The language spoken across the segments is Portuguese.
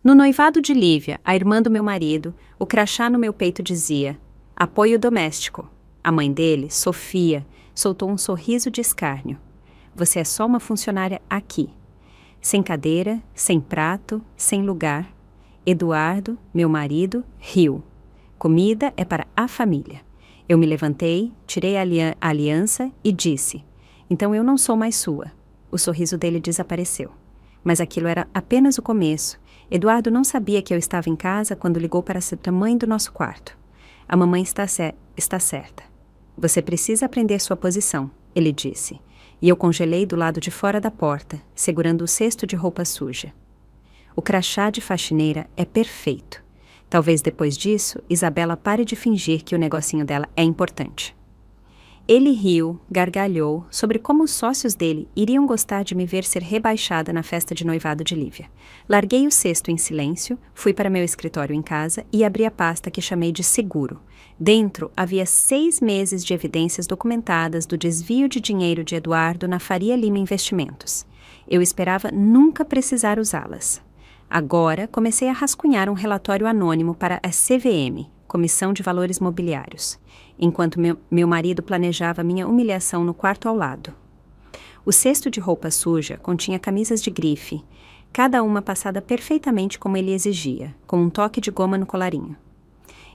No noivado de Lívia, a irmã do meu marido, o crachá no meu peito dizia: apoio doméstico. A mãe dele, Sofia, soltou um sorriso de escárnio. Você é só uma funcionária aqui. Sem cadeira, sem prato, sem lugar. Eduardo, meu marido, riu. Comida é para a família. Eu me levantei, tirei a aliança e disse: então eu não sou mais sua. O sorriso dele desapareceu. Mas aquilo era apenas o começo. Eduardo não sabia que eu estava em casa quando ligou para a mãe do nosso quarto. A mamãe está certa. Você precisa aprender sua posição, ele disse. E eu congelei do lado de fora da porta, segurando o cesto de roupa suja. O crachá de faxineira é perfeito. Talvez depois disso, Isabela pare de fingir que o negocinho dela é importante. Ele riu, gargalhou, sobre como os sócios dele iriam gostar de me ver ser rebaixada na festa de noivado de Lívia. Larguei o cesto em silêncio, fui para meu escritório em casa e abri a pasta que chamei de seguro. Dentro havia 6 meses de evidências documentadas do desvio de dinheiro de Eduardo na Faria Lima Investimentos. Eu esperava nunca precisar usá-las. Agora comecei a rascunhar um relatório anônimo para a CVM, Comissão de Valores Mobiliários, enquanto meu marido planejava minha humilhação no quarto ao lado. O cesto de roupa suja continha camisas de grife, cada uma passada perfeitamente como ele exigia, com um toque de goma no colarinho.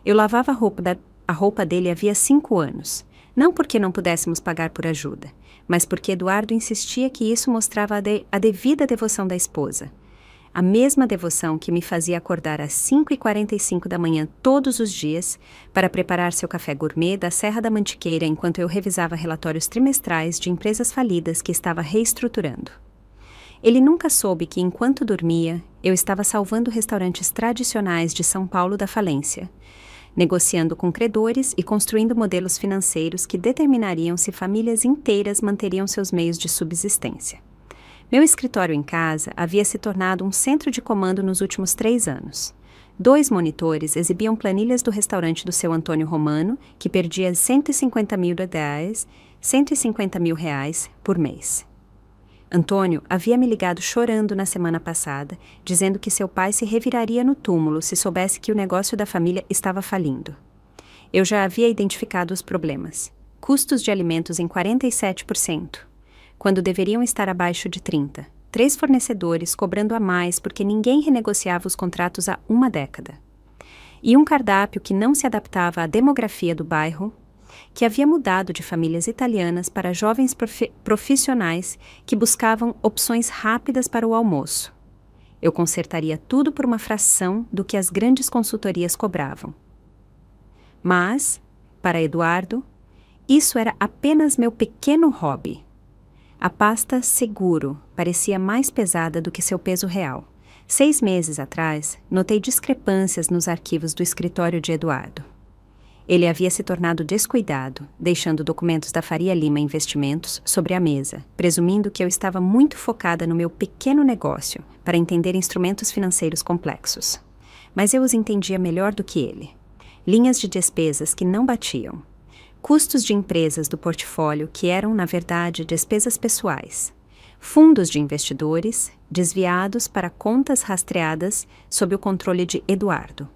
Eu lavava a roupa dele havia 5 anos, não porque não pudéssemos pagar por ajuda, mas porque Eduardo insistia que isso mostrava a devida devoção da esposa. A mesma devoção que me fazia acordar às 5h45 da manhã todos os dias para preparar seu café gourmet da Serra da Mantiqueira enquanto eu revisava relatórios trimestrais de empresas falidas que estava reestruturando. Ele nunca soube que, enquanto dormia, eu estava salvando restaurantes tradicionais de São Paulo da falência, negociando com credores e construindo modelos financeiros que determinariam se famílias inteiras manteriam seus meios de subsistência. Meu escritório em casa havia se tornado um centro de comando nos últimos 3 anos. 2 monitores exibiam planilhas do restaurante do seu Antônio Romano, que perdia R$150 mil por mês. Antônio havia me ligado chorando na semana passada, dizendo que seu pai se reviraria no túmulo se soubesse que o negócio da família estava falindo. Eu já havia identificado os problemas. Custos de alimentos em 47%. Quando deveriam estar abaixo de 30%. 3 fornecedores cobrando a mais porque ninguém renegociava os contratos há 1 década. E um cardápio que não se adaptava à demografia do bairro, que havia mudado de famílias italianas para jovens profissionais que buscavam opções rápidas para o almoço. Eu consertaria tudo por uma fração do que as grandes consultorias cobravam. Mas, para Eduardo, isso era apenas meu pequeno hobby. A pasta seguro parecia mais pesada do que seu peso real. 6 meses atrás, notei discrepâncias nos arquivos do escritório de Eduardo. Ele havia se tornado descuidado, deixando documentos da Faria Lima Investimentos sobre a mesa, presumindo que eu estava muito focada no meu pequeno negócio para entender instrumentos financeiros complexos. Mas eu os entendia melhor do que ele. Linhas de despesas que não batiam. Custos de empresas do portfólio que eram, na verdade, despesas pessoais. Fundos de investidores desviados para contas rastreadas sob o controle de Eduardo.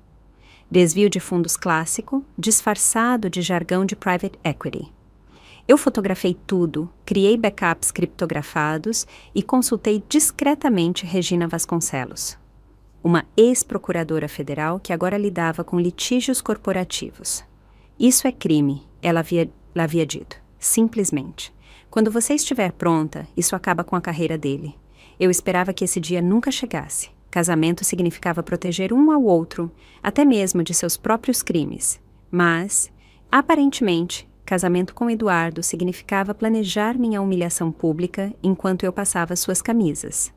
Desvio de fundos clássico, disfarçado de jargão de private equity. Eu fotografei tudo, criei backups criptografados e consultei discretamente Regina Vasconcelos, uma ex-procuradora federal que agora lidava com litígios corporativos. Isso é crime, ela havia dito, simplesmente. Quando você estiver pronta, isso acaba com a carreira dele. Eu esperava que esse dia nunca chegasse. Casamento significava proteger um ao outro, até mesmo de seus próprios crimes. Mas, aparentemente, casamento com Eduardo significava planejar minha humilhação pública enquanto eu passava suas camisas.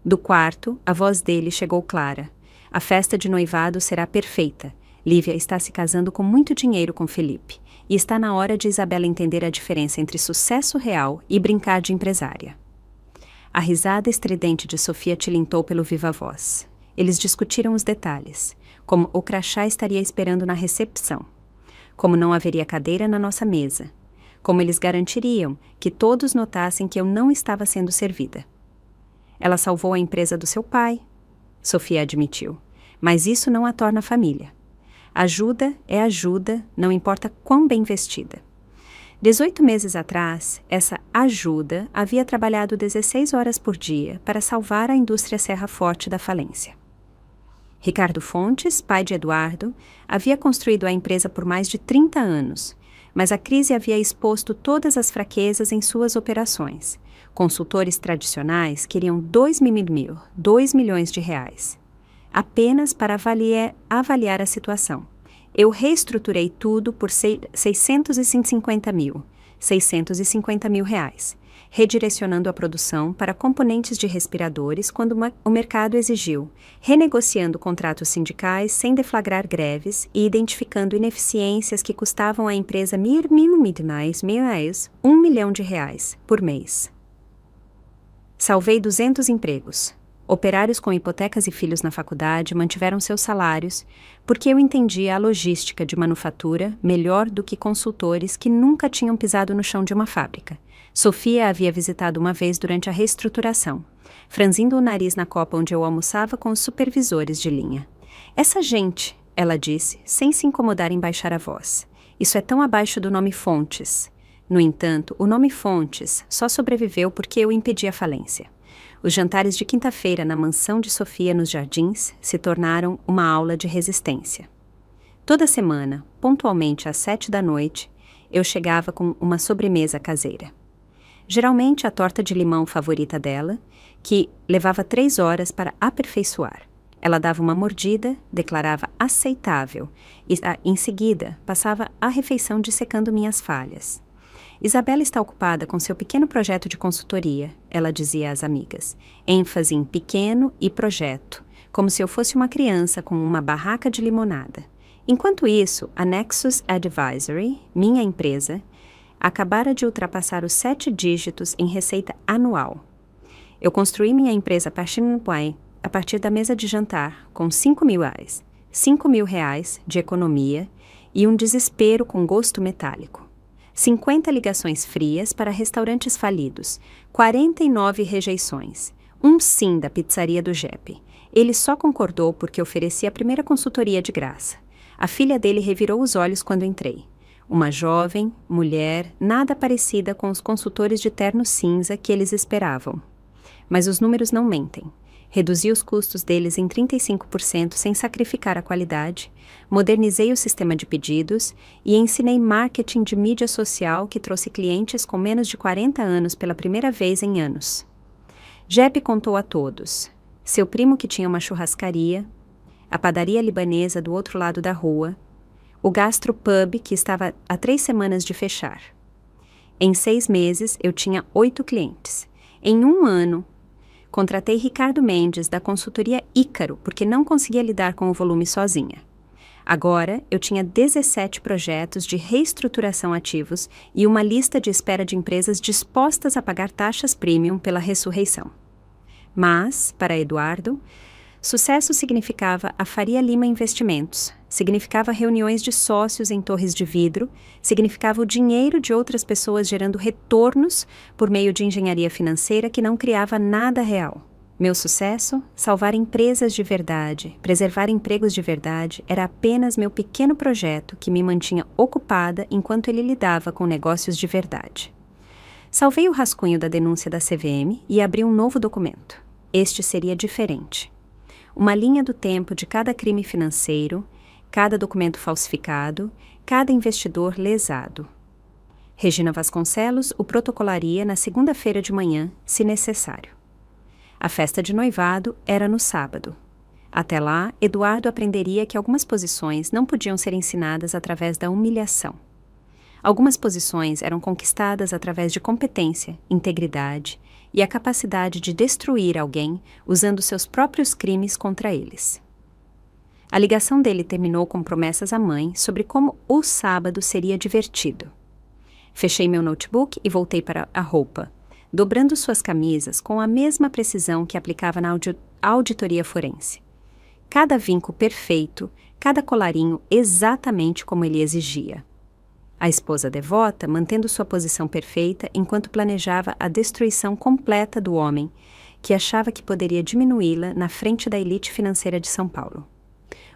Do quarto, a voz dele chegou clara. A festa de noivado será perfeita. Lívia está se casando com muito dinheiro com Felipe, e está na hora de Isabela entender a diferença entre sucesso real e brincar de empresária. A risada estridente de Sofia tilintou pelo viva-voz. Eles discutiram os detalhes, como o crachá estaria esperando na recepção, como não haveria cadeira na nossa mesa, como eles garantiriam que todos notassem que eu não estava sendo servida. Ela salvou a empresa do seu pai, Sofia admitiu. Mas isso não a torna família. Ajuda é ajuda, não importa quão bem vestida. 18 meses atrás, essa ajuda havia trabalhado 16 horas por dia para salvar a indústria Serra Forte da falência. Ricardo Fontes, pai de Eduardo, havia construído a empresa por mais de 30 anos, mas a crise havia exposto todas as fraquezas em suas operações. Consultores tradicionais queriam 2 milhões de reais, apenas para avaliar a situação. Eu reestruturei tudo por 650 mil reais, redirecionando a produção para componentes de respiradores quando o mercado exigiu, renegociando contratos sindicais sem deflagrar greves e identificando ineficiências que custavam à empresa R$ 1 milhão de reais por mês. Salvei 200 empregos. Operários com hipotecas e filhos na faculdade mantiveram seus salários porque eu entendia a logística de manufatura melhor do que consultores que nunca tinham pisado no chão de uma fábrica. Sofia a havia visitado uma vez durante a reestruturação, franzindo o nariz na copa onde eu almoçava com os supervisores de linha. Essa gente, ela disse, sem se incomodar em baixar a voz. Isso é tão abaixo do nome Fontes. No entanto, o nome Fontes só sobreviveu porque eu impedi a falência. Os jantares de quinta-feira na mansão de Sofia nos Jardins se tornaram uma aula de resistência. Toda semana, pontualmente às 7 da noite, eu chegava com uma sobremesa caseira. Geralmente a torta de limão favorita dela, que levava 3 horas para aperfeiçoar. Ela dava uma mordida, declarava aceitável e, em seguida, passava a refeição dissecando minhas falhas. Isabela está ocupada com seu pequeno projeto de consultoria, ela dizia às amigas. ênfase em pequeno e projeto, como se eu fosse uma criança com uma barraca de limonada. Enquanto isso, a Nexus Advisory, minha empresa, acabara de ultrapassar os 7 dígitos em receita anual. Eu construí minha empresa a partir da mesa de jantar, com R$5 mil, R$5.000 de economia e um desespero com gosto metálico. 50 ligações frias para restaurantes falidos, 49 rejeições, um sim da pizzaria do Jeppe. Ele só concordou porque ofereci a primeira consultoria de graça. A filha dele revirou os olhos quando entrei. Uma jovem, mulher, nada parecida com os consultores de terno cinza que eles esperavam. Mas os números não mentem. Reduzi os custos deles em 35% sem sacrificar a qualidade, modernizei o sistema de pedidos e ensinei marketing de mídia social que trouxe clientes com menos de 40 anos pela primeira vez em anos. Jeppe contou a todos. Seu primo que tinha uma churrascaria, a padaria libanesa do outro lado da rua, o gastropub que estava há 3 semanas de fechar. Em 6 meses, eu tinha 8 clientes. Em 1 ano, contratei Ricardo Mendes, da consultoria Ícaro, porque não conseguia lidar com o volume sozinha. Agora, eu tinha 17 projetos de reestruturação ativos e uma lista de espera de empresas dispostas a pagar taxas premium pela ressurreição. Mas, para Eduardo, sucesso significava a Faria Lima Investimentos, significava reuniões de sócios em torres de vidro, significava o dinheiro de outras pessoas gerando retornos por meio de engenharia financeira que não criava nada real. Meu sucesso, salvar empresas de verdade, preservar empregos de verdade, era apenas meu pequeno projeto que me mantinha ocupada enquanto ele lidava com negócios de verdade. Salvei o rascunho da denúncia da CVM e abri um novo documento. Este seria diferente. Uma linha do tempo de cada crime financeiro, cada documento falsificado, cada investidor lesado. Regina Vasconcelos o protocolaria na segunda-feira de manhã, se necessário. A festa de noivado era no sábado. Até lá, Eduardo aprenderia que algumas posições não podiam ser ensinadas através da humilhação. Algumas posições eram conquistadas através de competência, integridade e a capacidade de destruir alguém usando seus próprios crimes contra eles. A ligação dele terminou com promessas à mãe sobre como o sábado seria divertido. Fechei meu notebook e voltei para a roupa, dobrando suas camisas com a mesma precisão que aplicava na auditoria forense. Cada vinco perfeito, cada colarinho exatamente como ele exigia. A esposa devota mantendo sua posição perfeita enquanto planejava a destruição completa do homem, que achava que poderia diminuí-la na frente da elite financeira de São Paulo.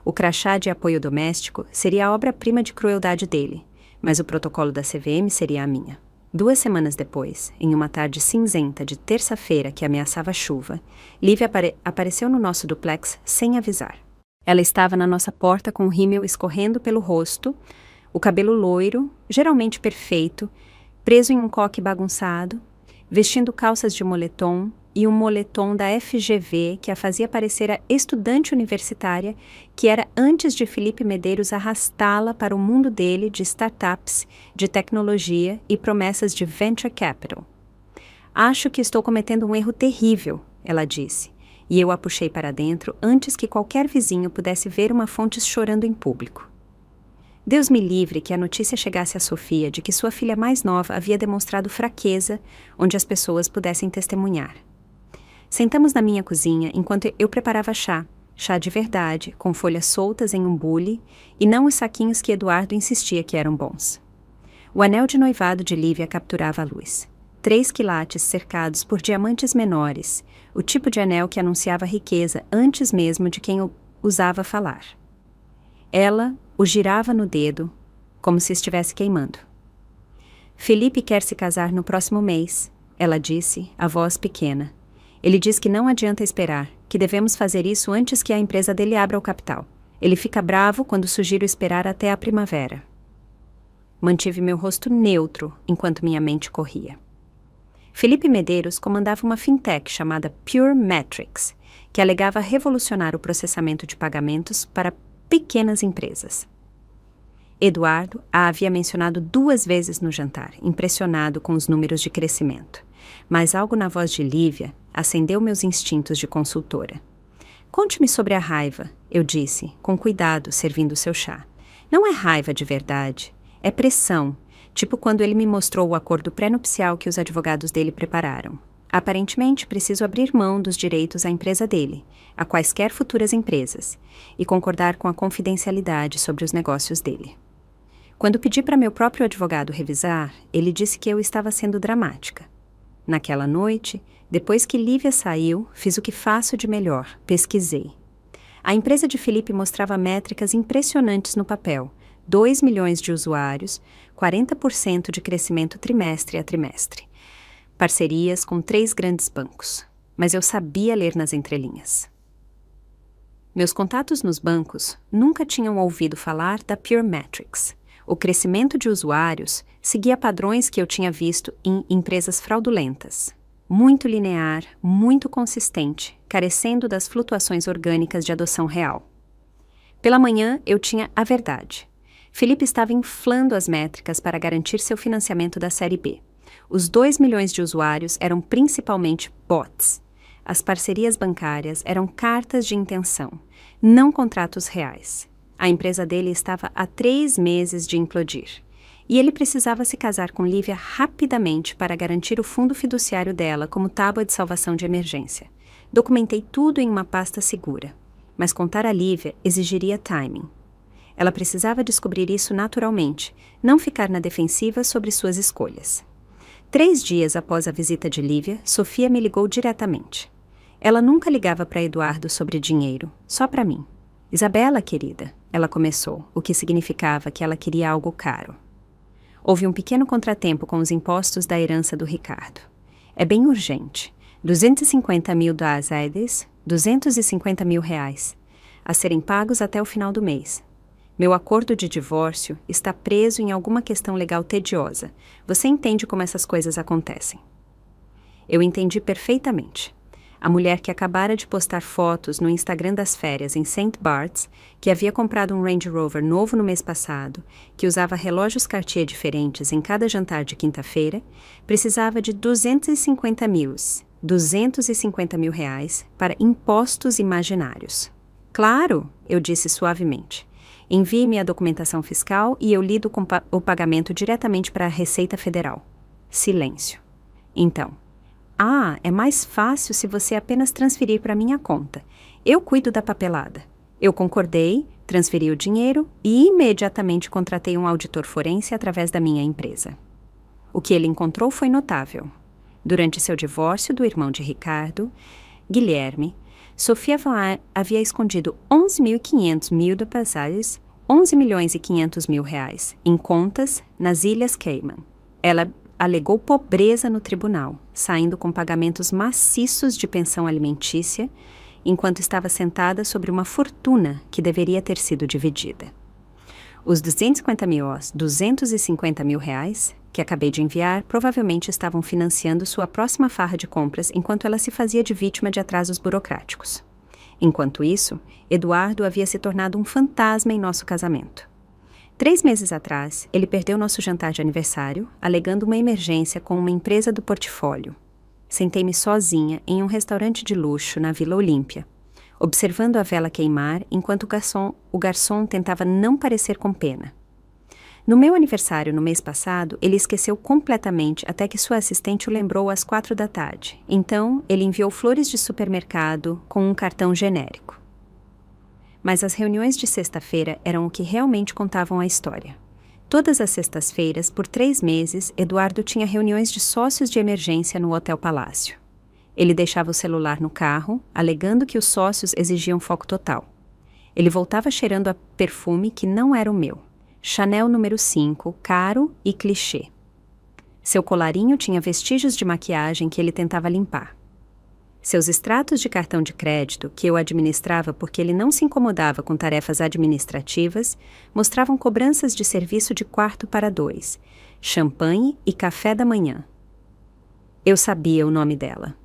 O crachá de apoio doméstico seria a obra-prima de crueldade dele, mas o protocolo da CVM seria a minha. 2 semanas depois, em uma tarde cinzenta de terça-feira que ameaçava chuva, Lívia apareceu no nosso duplex sem avisar. Ela estava na nossa porta com o rímel escorrendo pelo rosto, o cabelo loiro, geralmente perfeito, preso em um coque bagunçado, vestindo calças de moletom e um moletom da FGV que a fazia parecer a estudante universitária que era antes de Felipe Medeiros arrastá-la para o mundo dele de startups, de tecnologia e promessas de venture capital. Acho que estou cometendo um erro terrível, ela disse, e eu a puxei para dentro antes que qualquer vizinho pudesse ver uma Fontes chorando em público. Deus me livre que a notícia chegasse a Sofia de que sua filha mais nova havia demonstrado fraqueza onde as pessoas pudessem testemunhar. Sentamos na minha cozinha enquanto eu preparava chá de verdade, com folhas soltas em um bule e não os saquinhos que Eduardo insistia que eram bons. O anel de noivado de Lívia capturava a luz. 3 quilates cercados por diamantes menores, o tipo de anel que anunciava riqueza antes mesmo de quem o usava falar. Ela o girava no dedo, como se estivesse queimando. Felipe quer se casar no próximo mês, ela disse, a voz pequena. Ele diz que não adianta esperar, que devemos fazer isso antes que a empresa dele abra o capital. Ele fica bravo quando sugiro esperar até a primavera. Mantive meu rosto neutro enquanto minha mente corria. Felipe Medeiros comandava uma fintech chamada Pure Metrics, que alegava revolucionar o processamento de pagamentos para pequenas empresas. Eduardo a havia mencionado 2 vezes no jantar, impressionado com os números de crescimento. Mas algo na voz de Lívia acendeu meus instintos de consultora. Conte-me sobre a raiva, eu disse, com cuidado, servindo seu chá. Não é raiva de verdade, é pressão, tipo quando ele me mostrou o acordo pré-nupcial que os advogados dele prepararam. Aparentemente, preciso abrir mão dos direitos à empresa dele, a quaisquer futuras empresas, e concordar com a confidencialidade sobre os negócios dele. Quando pedi para meu próprio advogado revisar, ele disse que eu estava sendo dramática. Naquela noite, depois que Lívia saiu, fiz o que faço de melhor, pesquisei. A empresa de Felipe mostrava métricas impressionantes no papel, 2 milhões de usuários, 40% de crescimento trimestre a trimestre. Parcerias com 3 grandes bancos, mas eu sabia ler nas entrelinhas. Meus contatos nos bancos nunca tinham ouvido falar da Pure Metrics. O crescimento de usuários seguia padrões que eu tinha visto em empresas fraudulentas. Muito linear, muito consistente, carecendo das flutuações orgânicas de adoção real. Pela manhã, eu tinha a verdade. Felipe estava inflando as métricas para garantir seu financiamento da Série B. Os 2 milhões de usuários eram principalmente bots. As parcerias bancárias eram cartas de intenção, não contratos reais. A empresa dele estava há 3 meses de implodir. E ele precisava se casar com Lívia rapidamente para garantir o fundo fiduciário dela como tábua de salvação de emergência. Documentei tudo em uma pasta segura. Mas contar a Lívia exigiria timing. Ela precisava descobrir isso naturalmente, não ficar na defensiva sobre suas escolhas. 3 dias após a visita de Lívia, Sofia me ligou diretamente. Ela nunca ligava para Eduardo sobre dinheiro, só para mim. Isabela, querida, ela começou, o que significava que ela queria algo caro. Houve um pequeno contratempo com os impostos da herança do Ricardo. É bem urgente. 250 mil das Aedes, 250 mil reais, a serem pagos até o final do mês. Meu acordo de divórcio está preso em alguma questão legal tediosa. Você entende como essas coisas acontecem. Eu entendi perfeitamente. A mulher que acabara de postar fotos no Instagram das férias em St. Bart's, que havia comprado um Range Rover novo no mês passado, que usava relógios Cartier diferentes em cada jantar de quinta-feira, precisava de 250 mil reais para impostos imaginários. Claro, eu disse suavemente. Envie-me a documentação fiscal e eu lido com o pagamento diretamente para a Receita Federal. Silêncio. Então, é mais fácil se você apenas transferir para minha conta. Eu cuido da papelada. Eu concordei, transferi o dinheiro e imediatamente contratei um auditor forense através da minha empresa. O que ele encontrou foi notável. Durante seu divórcio do irmão de Ricardo, Guilherme, Sofia Vaughan havia escondido 11.500 mil dólares, 11.500.000 reais, em contas nas Ilhas Cayman. Ela alegou pobreza no tribunal, saindo com pagamentos maciços de pensão alimentícia, enquanto estava sentada sobre uma fortuna que deveria ter sido dividida. Os 250 mil reais que acabei de enviar provavelmente estavam financiando sua próxima farra de compras enquanto ela se fazia de vítima de atrasos burocráticos. Enquanto isso, Eduardo havia se tornado um fantasma em nosso casamento. 3 meses atrás, ele perdeu nosso jantar de aniversário, alegando uma emergência com uma empresa do portfólio. Sentei-me sozinha em um restaurante de luxo na Vila Olímpia, observando a vela queimar enquanto o garçom tentava não parecer com pena. No meu aniversário, no mês passado, ele esqueceu completamente até que sua assistente o lembrou às 4 da tarde. Então, ele enviou flores de supermercado com um cartão genérico. Mas as reuniões de sexta-feira eram o que realmente contavam a história. Todas as sextas-feiras, por 3 meses, Eduardo tinha reuniões de sócios de emergência no Hotel Palácio. Ele deixava o celular no carro, alegando que os sócios exigiam foco total. Ele voltava cheirando a perfume que não era o meu. Chanel número 5, caro e clichê. Seu colarinho tinha vestígios de maquiagem que ele tentava limpar. Seus extratos de cartão de crédito, que eu administrava porque ele não se incomodava com tarefas administrativas, mostravam cobranças de serviço de quarto para 2, champanhe e café da manhã. Eu sabia o nome dela.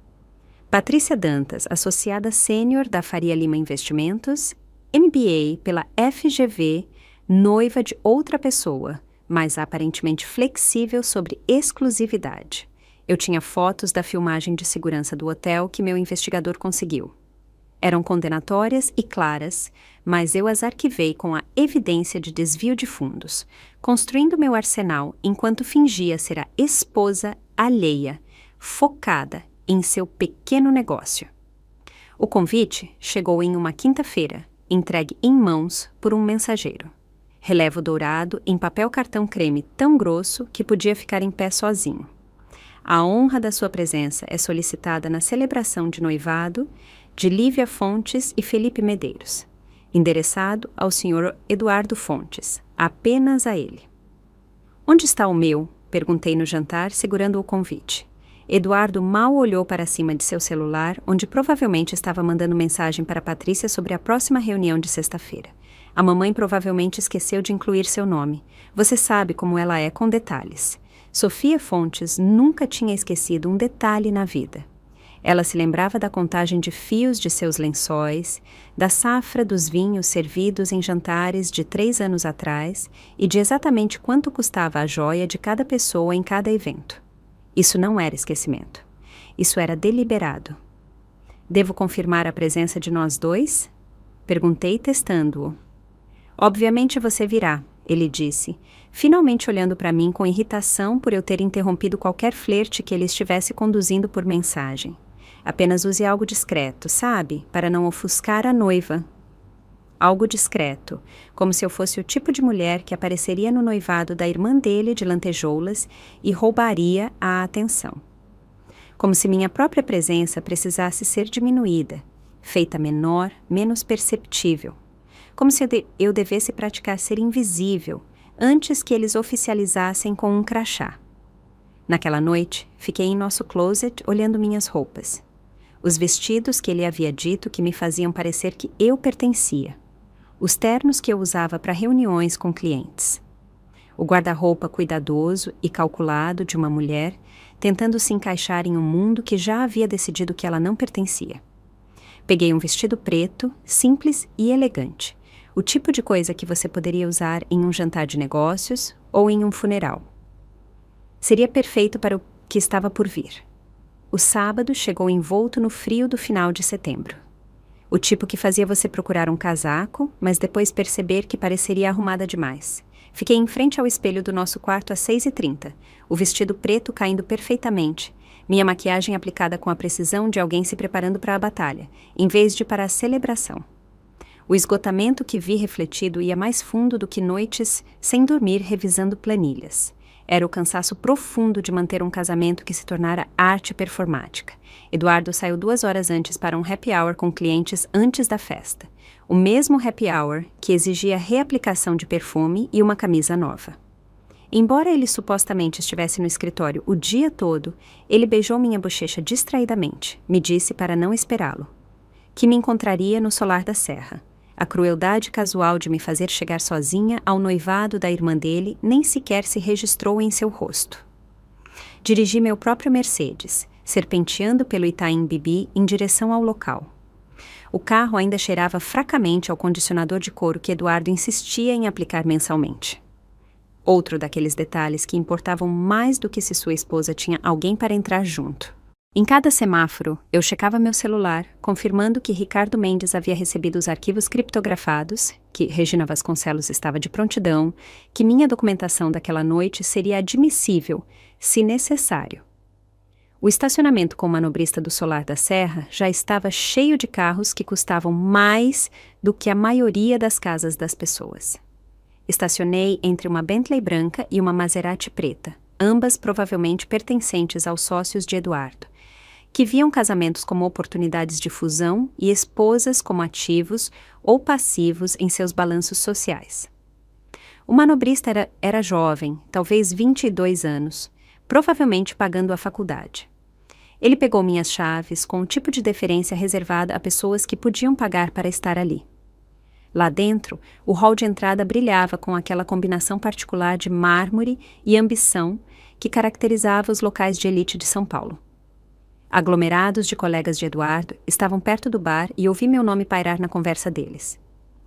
Patrícia Dantas, associada sênior da Faria Lima Investimentos, MBA pela FGV, noiva de outra pessoa, mas aparentemente flexível sobre exclusividade. Eu tinha fotos da filmagem de segurança do hotel que meu investigador conseguiu. Eram condenatórias e claras, mas eu as arquivei com a evidência de desvio de fundos, construindo meu arsenal enquanto fingia ser a esposa alheia, focada em seu pequeno negócio. O convite chegou em uma quinta-feira, entregue em mãos por um mensageiro. Relevo dourado em papel cartão creme tão grosso que podia ficar em pé sozinho. A honra da sua presença é solicitada na celebração de noivado de Lívia Fontes e Felipe Medeiros, endereçado ao Sr. Eduardo Fontes, apenas a ele. Onde está o meu? Perguntei no jantar, segurando o convite. Eduardo mal olhou para cima de seu celular, onde provavelmente estava mandando mensagem para Patrícia sobre a próxima reunião de sexta-feira. A mamãe provavelmente esqueceu de incluir seu nome. Você sabe como ela é com detalhes. Sofia Fontes nunca tinha esquecido um detalhe na vida. Ela se lembrava da contagem de fios de seus lençóis, da safra dos vinhos servidos em jantares de 3 anos atrás e de exatamente quanto custava a joia de cada pessoa em cada evento. Isso não era esquecimento. Isso era deliberado. Devo confirmar a presença de nós dois? Perguntei, testando-o. Obviamente você virá, ele disse, finalmente olhando para mim com irritação por eu ter interrompido qualquer flerte que ele estivesse conduzindo por mensagem. Apenas use algo discreto, sabe? Para não ofuscar a noiva. Algo discreto, como se eu fosse o tipo de mulher que apareceria no noivado da irmã dele de lantejoulas e roubaria a atenção. Como se minha própria presença precisasse ser diminuída, feita menor, menos perceptível. Como se eu devesse praticar ser invisível antes que eles oficializassem com um crachá. Naquela noite, fiquei em nosso closet olhando minhas roupas. Os vestidos que ele havia dito que me faziam parecer que eu pertencia. Os ternos que eu usava para reuniões com clientes. O guarda-roupa cuidadoso e calculado de uma mulher tentando se encaixar em um mundo que já havia decidido que ela não pertencia. Peguei um vestido preto, simples e elegante. O tipo de coisa que você poderia usar em um jantar de negócios ou em um funeral. Seria perfeito para o que estava por vir. O sábado chegou envolto no frio do final de setembro. O tipo que fazia você procurar um casaco, mas depois perceber que pareceria arrumada demais. Fiquei em frente ao espelho do nosso quarto às 6h30, o vestido preto caindo perfeitamente, minha maquiagem aplicada com a precisão de alguém se preparando para a batalha, em vez de para a celebração. O esgotamento que vi refletido ia mais fundo do que noites sem dormir revisando planilhas. Era o cansaço profundo de manter um casamento que se tornara arte performática. Eduardo saiu 2 horas antes para um happy hour com clientes antes da festa. O mesmo happy hour que exigia reaplicação de perfume e uma camisa nova. Embora ele supostamente estivesse no escritório o dia todo, ele beijou minha bochecha distraidamente. Me disse para não esperá-lo. Que me encontraria no solar da serra. A crueldade casual de me fazer chegar sozinha ao noivado da irmã dele nem sequer se registrou em seu rosto. Dirigi meu próprio Mercedes, serpenteando pelo Itaim Bibi em direção ao local. O carro ainda cheirava fracamente ao condicionador de couro que Eduardo insistia em aplicar mensalmente. Outro daqueles detalhes que importavam mais do que se sua esposa tinha alguém para entrar junto. Em cada semáforo, eu checava meu celular, confirmando que Ricardo Mendes havia recebido os arquivos criptografados, que Regina Vasconcelos estava de prontidão, que minha documentação daquela noite seria admissível, se necessário. O estacionamento com o manobrista do Solar da Serra já estava cheio de carros que custavam mais do que a maioria das casas das pessoas. Estacionei entre uma Bentley branca e uma Maserati preta, ambas provavelmente pertencentes aos sócios de Eduardo, que viam casamentos como oportunidades de fusão e esposas como ativos ou passivos em seus balanços sociais. O manobrista era jovem, talvez 22 anos, provavelmente pagando a faculdade. Ele pegou minhas chaves com o tipo de deferência reservada a pessoas que podiam pagar para estar ali. Lá dentro, o hall de entrada brilhava com aquela combinação particular de mármore e ambição que caracterizava os locais de elite de São Paulo. Aglomerados de colegas de Eduardo estavam perto do bar e ouvi meu nome pairar na conversa deles.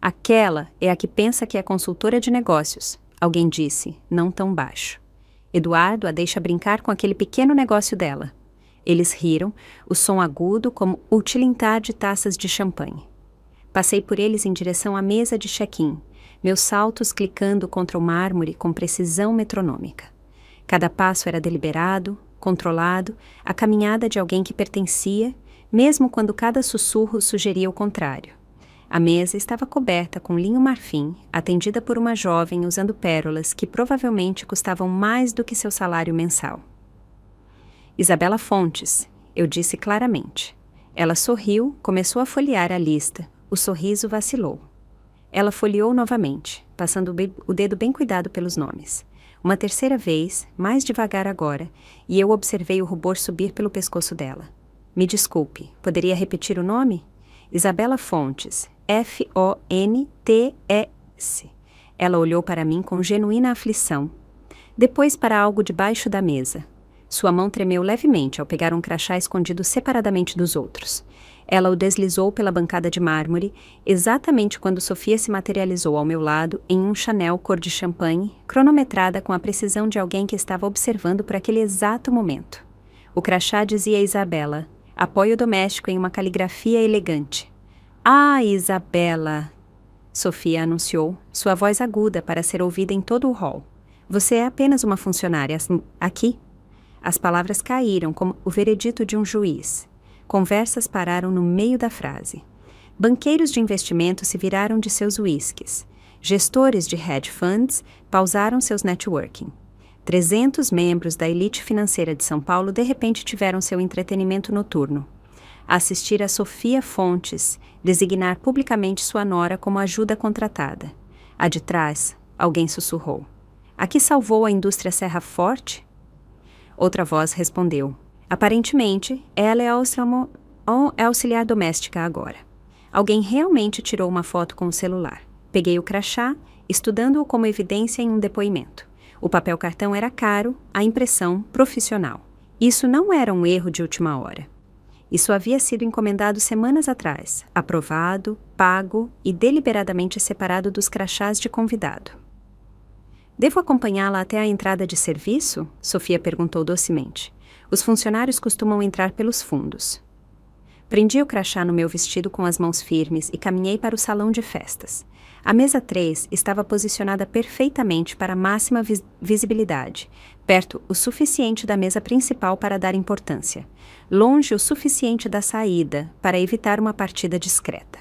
Aquela é a que pensa que é consultora de negócios, alguém disse, não tão baixo. Eduardo a deixa brincar com aquele pequeno negócio dela. Eles riram, o som agudo como o tilintar de taças de champanhe. Passei por eles em direção à mesa de check-in, meus saltos clicando contra o mármore com precisão metronômica. Cada passo era deliberado, controlado, a caminhada de alguém que pertencia, mesmo quando cada sussurro sugeria o contrário. A mesa estava coberta com linho marfim, atendida por uma jovem usando pérolas que provavelmente custavam mais do que seu salário mensal. Isabela Fontes, eu disse claramente. Ela sorriu, começou a folhear a lista. O sorriso vacilou. Ela folheou novamente, passando o dedo bem cuidado pelos nomes. Uma terceira vez, mais devagar agora, e eu observei o rubor subir pelo pescoço dela. Me desculpe, poderia repetir o nome? Isabela Fontes, F-O-N-T-E-S. Ela olhou para mim com genuína aflição. Depois para algo debaixo da mesa. Sua mão tremeu levemente ao pegar um crachá escondido separadamente dos outros. Ela o deslizou pela bancada de mármore, exatamente quando Sofia se materializou ao meu lado em um Chanel cor de champanhe, cronometrada com a precisão de alguém que estava observando por aquele exato momento. O crachá dizia Isabela, apoio doméstico em uma caligrafia elegante. Ah, Isabela! Sofia anunciou, sua voz aguda para ser ouvida em todo o hall. Você é apenas uma funcionária aqui? As palavras caíram como o veredito de um juiz. Conversas pararam no meio da frase. Banqueiros de investimento se viraram de seus uísques. Gestores de hedge funds pausaram seus networking. 300 membros da elite financeira de São Paulo de repente tiveram seu entretenimento noturno. Assistir a Sofia Fontes designar publicamente sua nora como ajuda contratada. A de trás, alguém sussurrou. A que salvou a indústria Serra Forte? Outra voz respondeu. Aparentemente, ela é auxiliar doméstica agora. Alguém realmente tirou uma foto com o celular. Peguei o crachá, estudando-o como evidência em um depoimento. O papel cartão era caro, a impressão profissional. Isso não era um erro de última hora. Isso havia sido encomendado semanas atrás, aprovado, pago e deliberadamente separado dos crachás de convidado. Devo acompanhá-la até a entrada de serviço? Sofia perguntou docemente. Os funcionários costumam entrar pelos fundos. Prendi o crachá no meu vestido com as mãos firmes e caminhei para o salão de festas. A mesa 3 estava posicionada perfeitamente para máxima visibilidade, perto o suficiente da mesa principal para dar importância, longe o suficiente da saída para evitar uma partida discreta.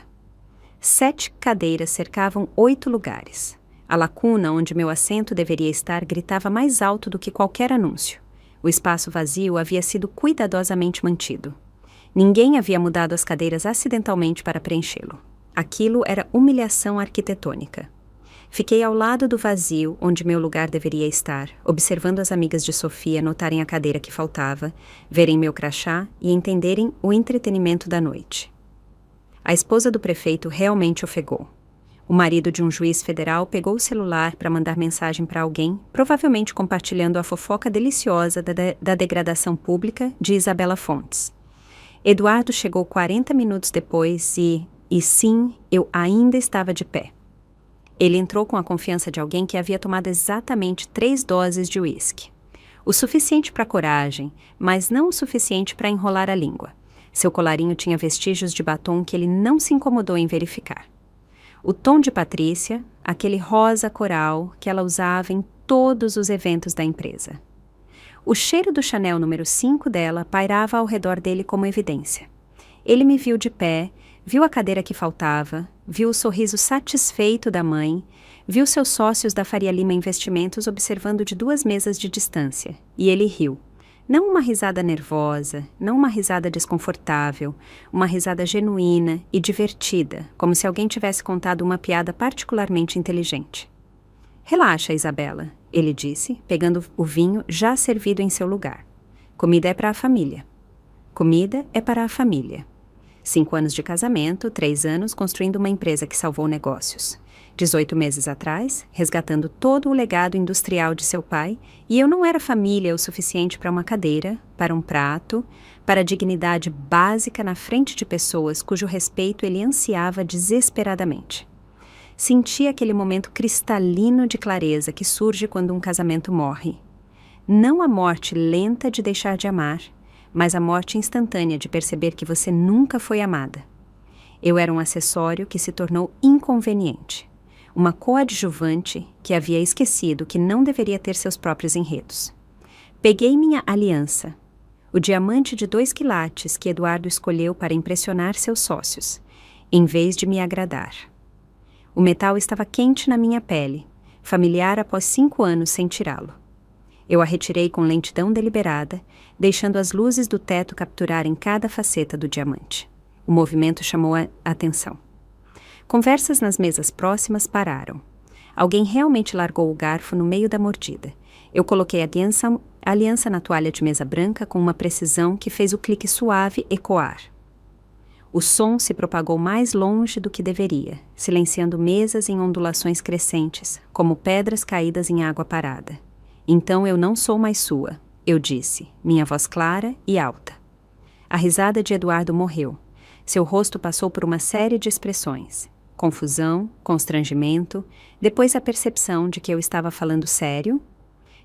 7 cadeiras cercavam 8 lugares. A lacuna onde meu assento deveria estar gritava mais alto do que qualquer anúncio. O espaço vazio havia sido cuidadosamente mantido. Ninguém havia mudado as cadeiras acidentalmente para preenchê-lo. Aquilo era humilhação arquitetônica. Fiquei ao lado do vazio, onde meu lugar deveria estar, observando as amigas de Sofia notarem a cadeira que faltava, verem meu crachá e entenderem o entretenimento da noite. A esposa do prefeito realmente ofegou. O marido de um juiz federal pegou o celular para mandar mensagem para alguém, provavelmente compartilhando a fofoca deliciosa da degradação pública de Isabela Fontes. Eduardo chegou 40 minutos depois e sim, eu ainda estava de pé. Ele entrou com a confiança de alguém que havia tomado exatamente 3 doses de uísque. O suficiente para coragem, mas não o suficiente para enrolar a língua. Seu colarinho tinha vestígios de batom que ele não se incomodou em verificar. O tom de Patrícia, aquele rosa coral que ela usava em todos os eventos da empresa. O cheiro do Chanel número 5 dela pairava ao redor dele como evidência. Ele me viu de pé, viu a cadeira que faltava, viu o sorriso satisfeito da mãe, viu seus sócios da Faria Lima Investimentos observando de 2 mesas de distância, e ele riu. Não uma risada nervosa, não uma risada desconfortável, uma risada genuína e divertida, como se alguém tivesse contado uma piada particularmente inteligente. Relaxa, Isabela, ele disse, pegando o vinho já servido em seu lugar. Comida é para a família. Comida é para a família. 5 anos de casamento, 3 anos construindo uma empresa que salvou negócios. 18 meses atrás, resgatando todo o legado industrial de seu pai, e eu não era família o suficiente para uma cadeira, para um prato, para a dignidade básica na frente de pessoas cujo respeito ele ansiava desesperadamente. Senti aquele momento cristalino de clareza que surge quando um casamento morre. Não a morte lenta de deixar de amar, mas a morte instantânea de perceber que você nunca foi amada. Eu era um acessório que se tornou inconveniente. Uma coadjuvante que havia esquecido que não deveria ter seus próprios enredos. Peguei minha aliança, o diamante de 2 quilates que Eduardo escolheu para impressionar seus sócios, em vez de me agradar. O metal estava quente na minha pele, familiar após 5 anos sem tirá-lo. Eu a retirei com lentidão deliberada, deixando as luzes do teto capturarem cada faceta do diamante. O movimento chamou a atenção. Conversas nas mesas próximas pararam. Alguém realmente largou o garfo no meio da mordida. Eu coloquei a aliança na toalha de mesa branca com uma precisão que fez o clique suave ecoar. O som se propagou mais longe do que deveria, silenciando mesas em ondulações crescentes, como pedras caídas em água parada. Então eu não sou mais sua, eu disse, minha voz clara e alta. A risada de Eduardo morreu. Seu rosto passou por uma série de expressões. Confusão, constrangimento, depois a percepção de que eu estava falando sério,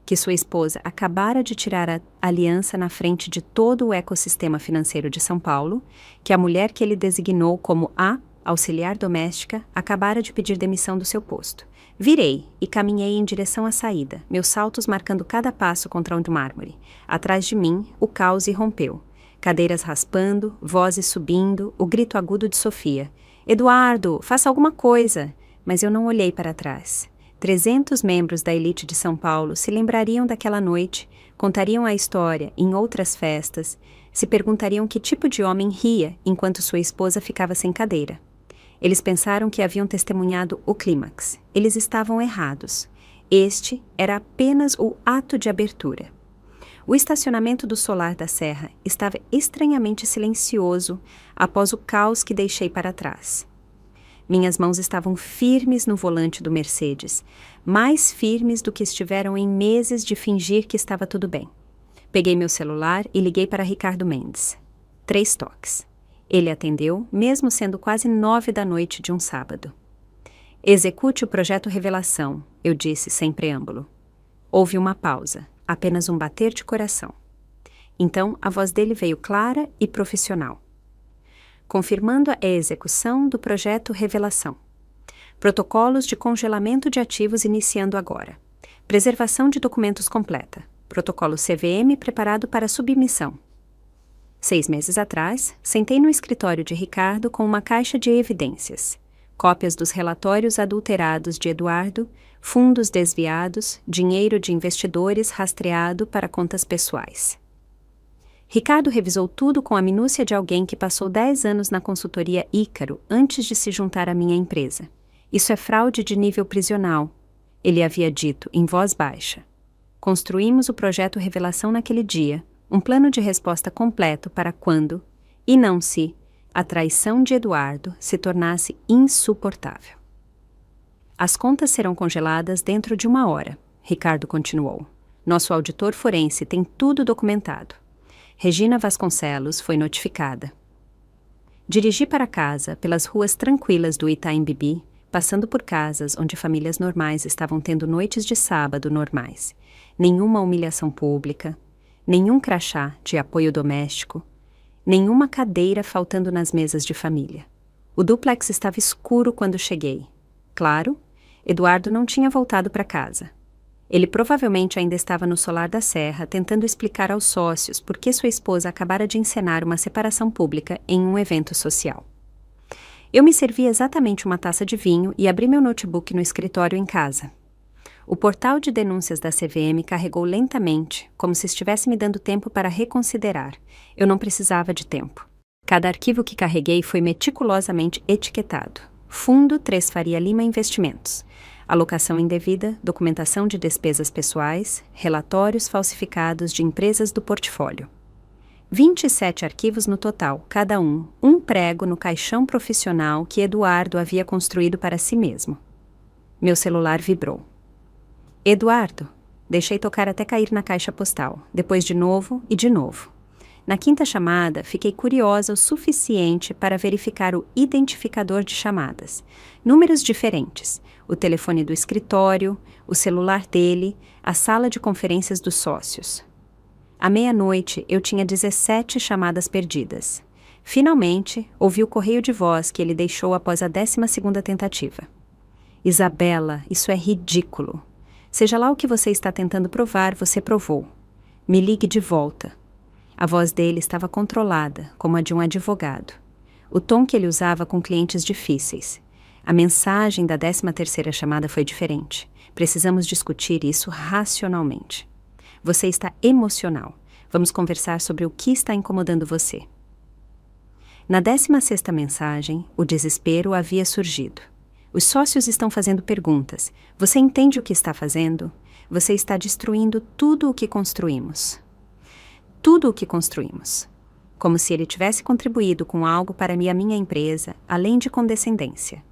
que sua esposa acabara de tirar a aliança na frente de todo o ecossistema financeiro de São Paulo, que a mulher que ele designou como a auxiliar doméstica acabara de pedir demissão do seu posto. Virei e caminhei em direção à saída, meus saltos marcando cada passo contra o mármore. Atrás de mim, o caos irrompeu. Cadeiras raspando, vozes subindo, o grito agudo de Sofia. Eduardo, faça alguma coisa! Mas eu não olhei para trás. 300 membros da elite de São Paulo se lembrariam daquela noite, contariam a história em outras festas, se perguntariam que tipo de homem ria enquanto sua esposa ficava sem cadeira. Eles pensaram que haviam testemunhado o clímax. Eles estavam errados. Este era apenas o ato de abertura. O estacionamento do Solar da Serra estava estranhamente silencioso após o caos que deixei para trás. Minhas mãos estavam firmes no volante do Mercedes, mais firmes do que estiveram em meses de fingir que estava tudo bem. Peguei meu celular e liguei para Ricardo Mendes. 3 toques. Ele atendeu, mesmo sendo quase 9 da noite de um sábado. Execute o projeto Revelação, eu disse sem preâmbulo. Houve uma pausa. Apenas um bater de coração. Então, a voz dele veio clara e profissional. Confirmando a execução do projeto Revelação. Protocolos de congelamento de ativos iniciando agora. Preservação de documentos completa. Protocolo CVM preparado para submissão. 6 meses atrás, sentei no escritório de Ricardo com uma caixa de evidências. cópias dos relatórios adulterados de Eduardo, fundos desviados, dinheiro de investidores rastreado para contas pessoais. Ricardo revisou tudo com a minúcia de alguém que passou 10 anos na consultoria Ícaro antes de se juntar à minha empresa. Isso é fraude de nível prisional, ele havia dito em voz baixa. Construímos o projeto Revelação naquele dia, um plano de resposta completo para quando, e não se, a traição de Eduardo se tornasse insuportável. As contas serão congeladas dentro de 1 hora, Ricardo continuou. Nosso auditor forense tem tudo documentado. Regina Vasconcelos foi notificada. Dirigi para casa pelas ruas tranquilas do Itaim Bibi, passando por casas onde famílias normais estavam tendo noites de sábado normais. Nenhuma humilhação pública, nenhum crachá de apoio doméstico, nenhuma cadeira faltando nas mesas de família. O dúplex estava escuro quando cheguei. Claro, Eduardo não tinha voltado para casa. Ele provavelmente ainda estava no solar da serra tentando explicar aos sócios por que sua esposa acabara de encenar uma separação pública em um evento social. Eu me servi exatamente uma taça de vinho e abri meu notebook no escritório em casa. O portal de denúncias da CVM carregou lentamente, como se estivesse me dando tempo para reconsiderar. Eu não precisava de tempo. Cada arquivo que carreguei foi meticulosamente etiquetado. Fundo 3 Faria Lima Investimentos. Alocação indevida, documentação de despesas pessoais, relatórios falsificados de empresas do portfólio. 27 arquivos no total, cada um prego no caixão profissional que Eduardo havia construído para si mesmo. Meu celular vibrou. Eduardo, deixei tocar até cair na caixa postal, depois de novo e de novo. Na 5ª chamada, fiquei curiosa o suficiente para verificar o identificador de chamadas. Números diferentes, o telefone do escritório, o celular dele, a sala de conferências dos sócios. À meia-noite, eu tinha 17 chamadas perdidas. Finalmente, ouvi o correio de voz que ele deixou após a 12ª tentativa. Isabela, isso é ridículo. Seja lá o que você está tentando provar, você provou. Me ligue de volta. A voz dele estava controlada, como a de um advogado. O tom que ele usava com clientes difíceis. A mensagem da 13ª chamada foi diferente. Precisamos discutir isso racionalmente. Você está emocional. Vamos conversar sobre o que está incomodando você. Na 16ª mensagem, o desespero havia surgido. Os sócios estão fazendo perguntas. Você entende o que está fazendo? Você está destruindo tudo o que construímos. Tudo o que construímos. Como se ele tivesse contribuído com algo para a minha empresa, além de condescendência.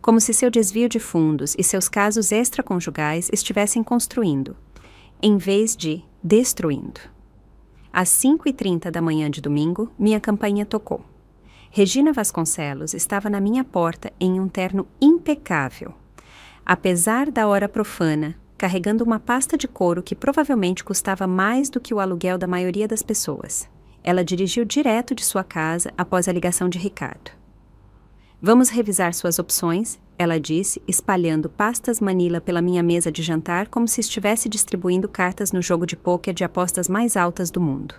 Como se seu desvio de fundos e seus casos extraconjugais estivessem construindo, em vez de destruindo. Às 5h30 da manhã de domingo, minha campainha tocou. Regina Vasconcelos estava na minha porta em um terno impecável. Apesar da hora profana, carregando uma pasta de couro que provavelmente custava mais do que o aluguel da maioria das pessoas. Ela dirigiu direto de sua casa após a ligação de Ricardo. Vamos revisar suas opções, ela disse, espalhando pastas Manila pela minha mesa de jantar como se estivesse distribuindo cartas no jogo de pôquer de apostas mais altas do mundo.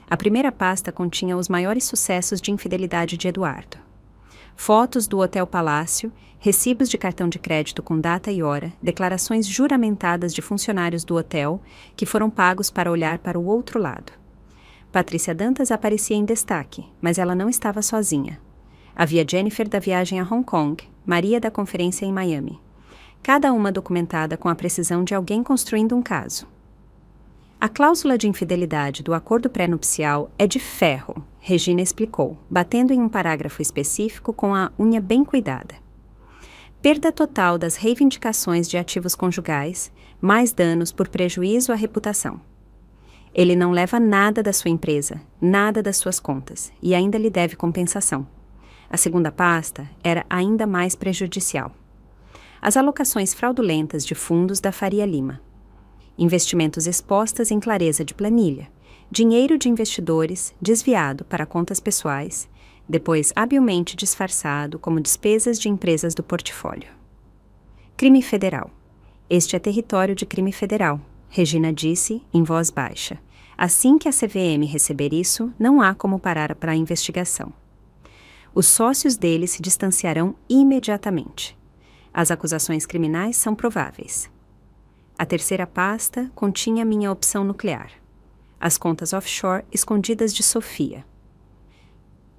A primeira pasta continha os maiores sucessos de infidelidade de Eduardo. Fotos do Hotel Palácio, recibos de cartão de crédito com data e hora, declarações juramentadas de funcionários do hotel que foram pagos para olhar para o outro lado. Patrícia Dantas aparecia em destaque, mas ela não estava sozinha. Havia Jennifer da viagem a Hong Kong, Maria da conferência em Miami. Cada uma documentada com a precisão de alguém construindo um caso. A cláusula de infidelidade do acordo pré-nupcial é de ferro, Regina explicou, batendo em um parágrafo específico com a unha bem cuidada. Perda total das reivindicações de ativos conjugais, mais danos por prejuízo à reputação. Ele não leva nada da sua empresa, nada das suas contas, e ainda lhe deve compensação. A segunda pasta era ainda mais prejudicial. As alocações fraudulentas de fundos da Faria Lima. Investimentos expostas em clareza de planilha. Dinheiro de investidores desviado para contas pessoais, depois habilmente disfarçado como despesas de empresas do portfólio. Crime federal. Este é território de crime federal, Regina disse em voz baixa. Assim que a CVM receber isso, não há como parar para a investigação. Os sócios dele se distanciarão imediatamente. As acusações criminais são prováveis. A terceira pasta continha minha opção nuclear. As contas offshore escondidas de Sofia.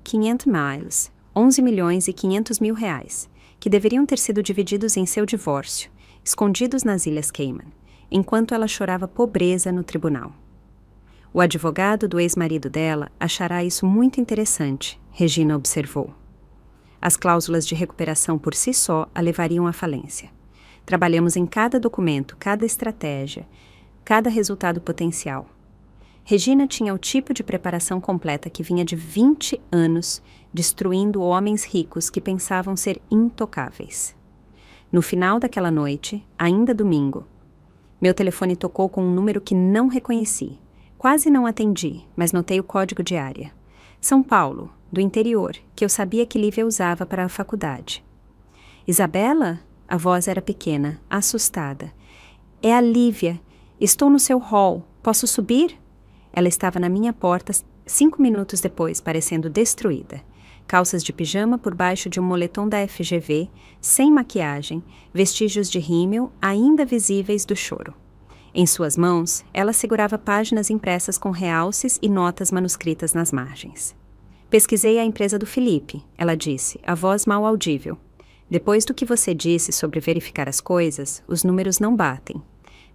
500 miles, 11 milhões e 500 mil reais, que deveriam ter sido divididos em seu divórcio, escondidos nas Ilhas Cayman, enquanto ela chorava pobreza no tribunal. O advogado do ex-marido dela achará isso muito interessante, Regina observou. As cláusulas de recuperação por si só a levariam à falência. Trabalhamos em cada documento, cada estratégia, cada resultado potencial. Regina tinha o tipo de preparação completa que vinha de 20 anos destruindo homens ricos que pensavam ser intocáveis. No final daquela noite, ainda domingo, meu telefone tocou com um número que não reconheci. Quase não atendi, mas notei o código de área. São Paulo, do interior, que eu sabia que Lívia usava para a faculdade. Isabela? A voz era pequena, assustada. É a Lívia. Estou no seu hall. Posso subir? Ela estava na minha porta 5 minutos depois, parecendo destruída. Calças de pijama por baixo de um moletom da FGV, sem maquiagem, vestígios de rímel ainda visíveis do choro. Em suas mãos, ela segurava páginas impressas com realces e notas manuscritas nas margens. Pesquisei a empresa do Felipe, ela disse, a voz mal audível. Depois do que você disse sobre verificar as coisas, os números não batem.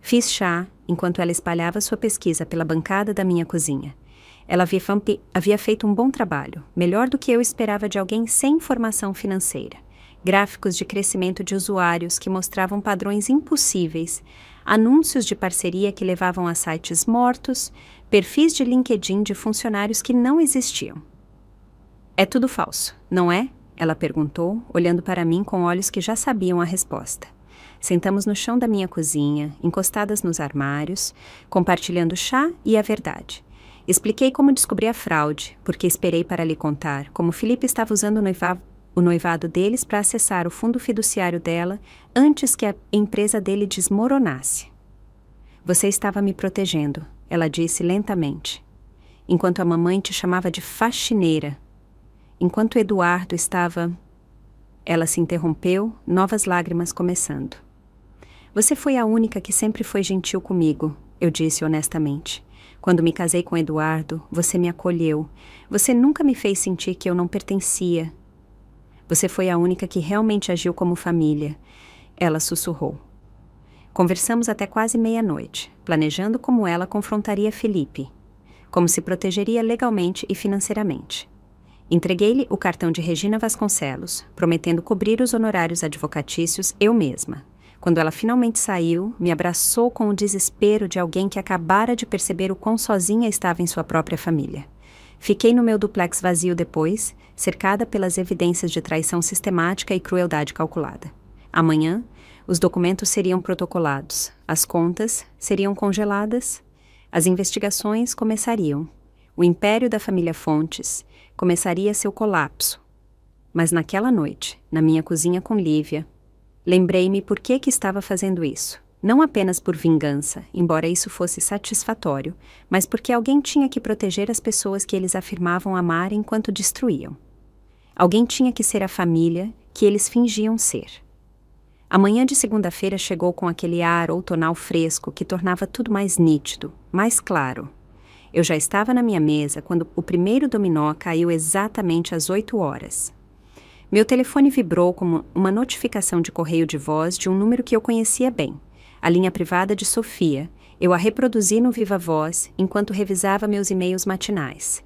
Fiz chá enquanto ela espalhava sua pesquisa pela bancada da minha cozinha. Ela havia feito um bom trabalho, melhor do que eu esperava de alguém sem informação financeira. Gráficos de crescimento de usuários que mostravam padrões impossíveis, anúncios de parceria que levavam a sites mortos, perfis de LinkedIn de funcionários que não existiam. É tudo falso, não é? Ela perguntou, olhando para mim com olhos que já sabiam a resposta. Sentamos no chão da minha cozinha, encostadas nos armários, compartilhando chá e a verdade. Expliquei como descobri a fraude, porque esperei para lhe contar como Felipe estava usando o noivado deles para acessar o fundo fiduciário dela antes que a empresa dele desmoronasse. Você estava me protegendo, ela disse lentamente, enquanto a mamãe te chamava de faxineira. Enquanto Eduardo estava... Ela se interrompeu, novas lágrimas começando. Você foi a única que sempre foi gentil comigo, eu disse honestamente. Quando me casei com Eduardo, você me acolheu. Você nunca me fez sentir que eu não pertencia. Você foi a única que realmente agiu como família. Ela sussurrou. Conversamos até quase meia-noite, planejando como ela confrontaria Felipe, como se protegeria legalmente e financeiramente. Entreguei-lhe o cartão de Regina Vasconcelos, prometendo cobrir os honorários advocatícios eu mesma. Quando ela finalmente saiu, me abraçou com o desespero de alguém que acabara de perceber o quão sozinha estava em sua própria família. Fiquei no meu duplex vazio depois, cercada pelas evidências de traição sistemática e crueldade calculada. Amanhã, os documentos seriam protocolados, as contas seriam congeladas, as investigações começariam. O império da família Fontes começaria seu colapso. Mas naquela noite, na minha cozinha com Lívia, lembrei-me por que estava fazendo isso. Não apenas por vingança, embora isso fosse satisfatório, mas porque alguém tinha que proteger as pessoas que eles afirmavam amar enquanto destruíam. Alguém tinha que ser a família que eles fingiam ser. A manhã de segunda-feira chegou com aquele ar outonal fresco que tornava tudo mais nítido, mais claro. Eu já estava na minha mesa quando o primeiro dominó caiu exatamente às 8 horas. Meu telefone vibrou como uma notificação de correio de voz de um número que eu conhecia bem, a linha privada de Sofia. Eu a reproduzi no Viva Voz enquanto revisava meus e-mails matinais.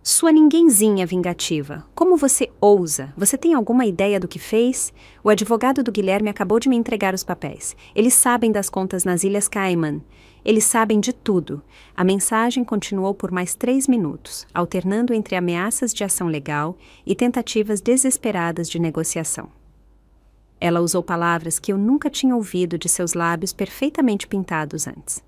Sua ninguémzinha vingativa, como você ousa? Você tem alguma ideia do que fez? O advogado do Guilherme acabou de me entregar os papéis. Eles sabem das contas nas Ilhas Cayman. Eles sabem de tudo. A mensagem continuou por mais 3 minutos, alternando entre ameaças de ação legal e tentativas desesperadas de negociação. Ela usou palavras que eu nunca tinha ouvido de seus lábios perfeitamente pintados antes.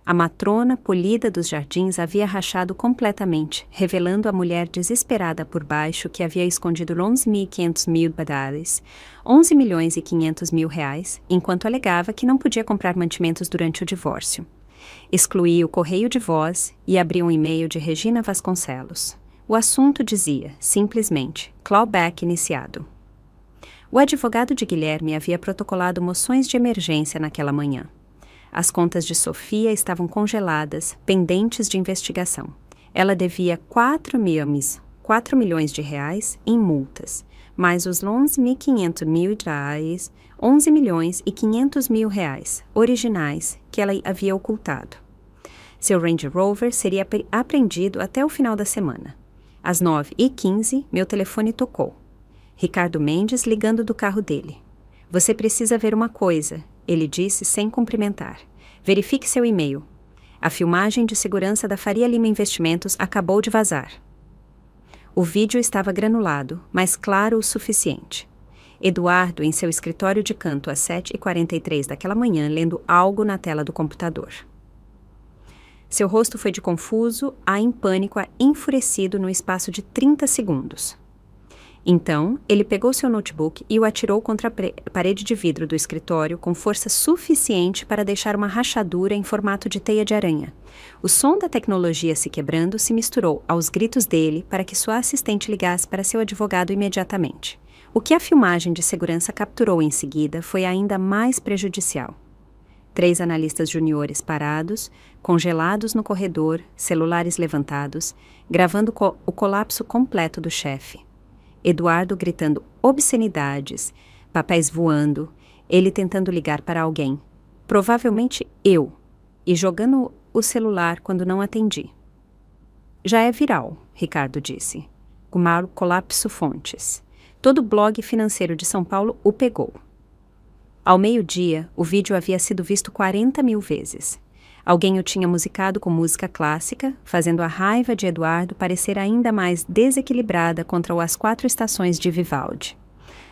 A matrona polida dos jardins havia rachado completamente, revelando a mulher desesperada por baixo que havia escondido 11.500 mil badales, 11 milhões e 500 mil reais, enquanto alegava que não podia comprar mantimentos durante o divórcio. Excluí o correio de voz e abri um e-mail de Regina Vasconcelos. O assunto dizia, simplesmente, clawback iniciado. O advogado de Guilherme havia protocolado moções de emergência naquela manhã. As contas de Sofia estavam congeladas, pendentes de investigação. Ela devia 4 milhões de reais em multas, mais os 11 milhões e 500 mil reais, originais, que ela havia ocultado. Seu Range Rover seria apreendido até o final da semana. Às 9h15, meu telefone tocou. Ricardo Mendes ligando do carro dele. Você precisa ver uma coisa, ele disse sem cumprimentar. Verifique seu e-mail. A filmagem de segurança da Faria Lima Investimentos acabou de vazar. O vídeo estava granulado, mas claro o suficiente. Eduardo, em seu escritório de canto às 7h43 daquela manhã, lendo algo na tela do computador. Seu rosto foi de confuso a em pânico a enfurecido no espaço de 30 segundos. Então, ele pegou seu notebook e o atirou contra a parede de vidro do escritório com força suficiente para deixar uma rachadura em formato de teia de aranha. O som da tecnologia se quebrando se misturou aos gritos dele para que sua assistente ligasse para seu advogado imediatamente. O que a filmagem de segurança capturou em seguida foi ainda mais prejudicial. 3 analistas juniores parados, congelados no corredor, celulares levantados, gravando o colapso completo do chefe. Eduardo gritando obscenidades, papéis voando, ele tentando ligar para alguém, provavelmente eu, e jogando o celular quando não atendi. Já é viral, Ricardo disse. Gumaro Colapso Fontes. Todo blog financeiro de São Paulo o pegou. Ao meio-dia, o vídeo havia sido visto 40 mil vezes. Alguém o tinha musicado com música clássica, fazendo a raiva de Eduardo parecer ainda mais desequilibrada contra As 4 Estações de Vivaldi.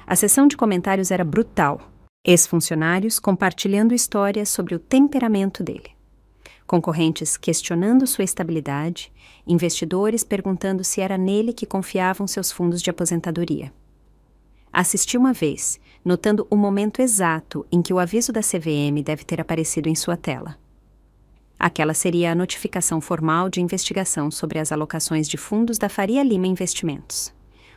A sessão de comentários era brutal. Ex-funcionários compartilhando histórias sobre o temperamento dele. Concorrentes questionando sua estabilidade, investidores perguntando se era nele que confiavam seus fundos de aposentadoria. Assisti uma vez, notando o momento exato em que o aviso da CVM deve ter aparecido em sua tela. Aquela seria a notificação formal de investigação sobre as alocações de fundos da Faria Lima Investimentos.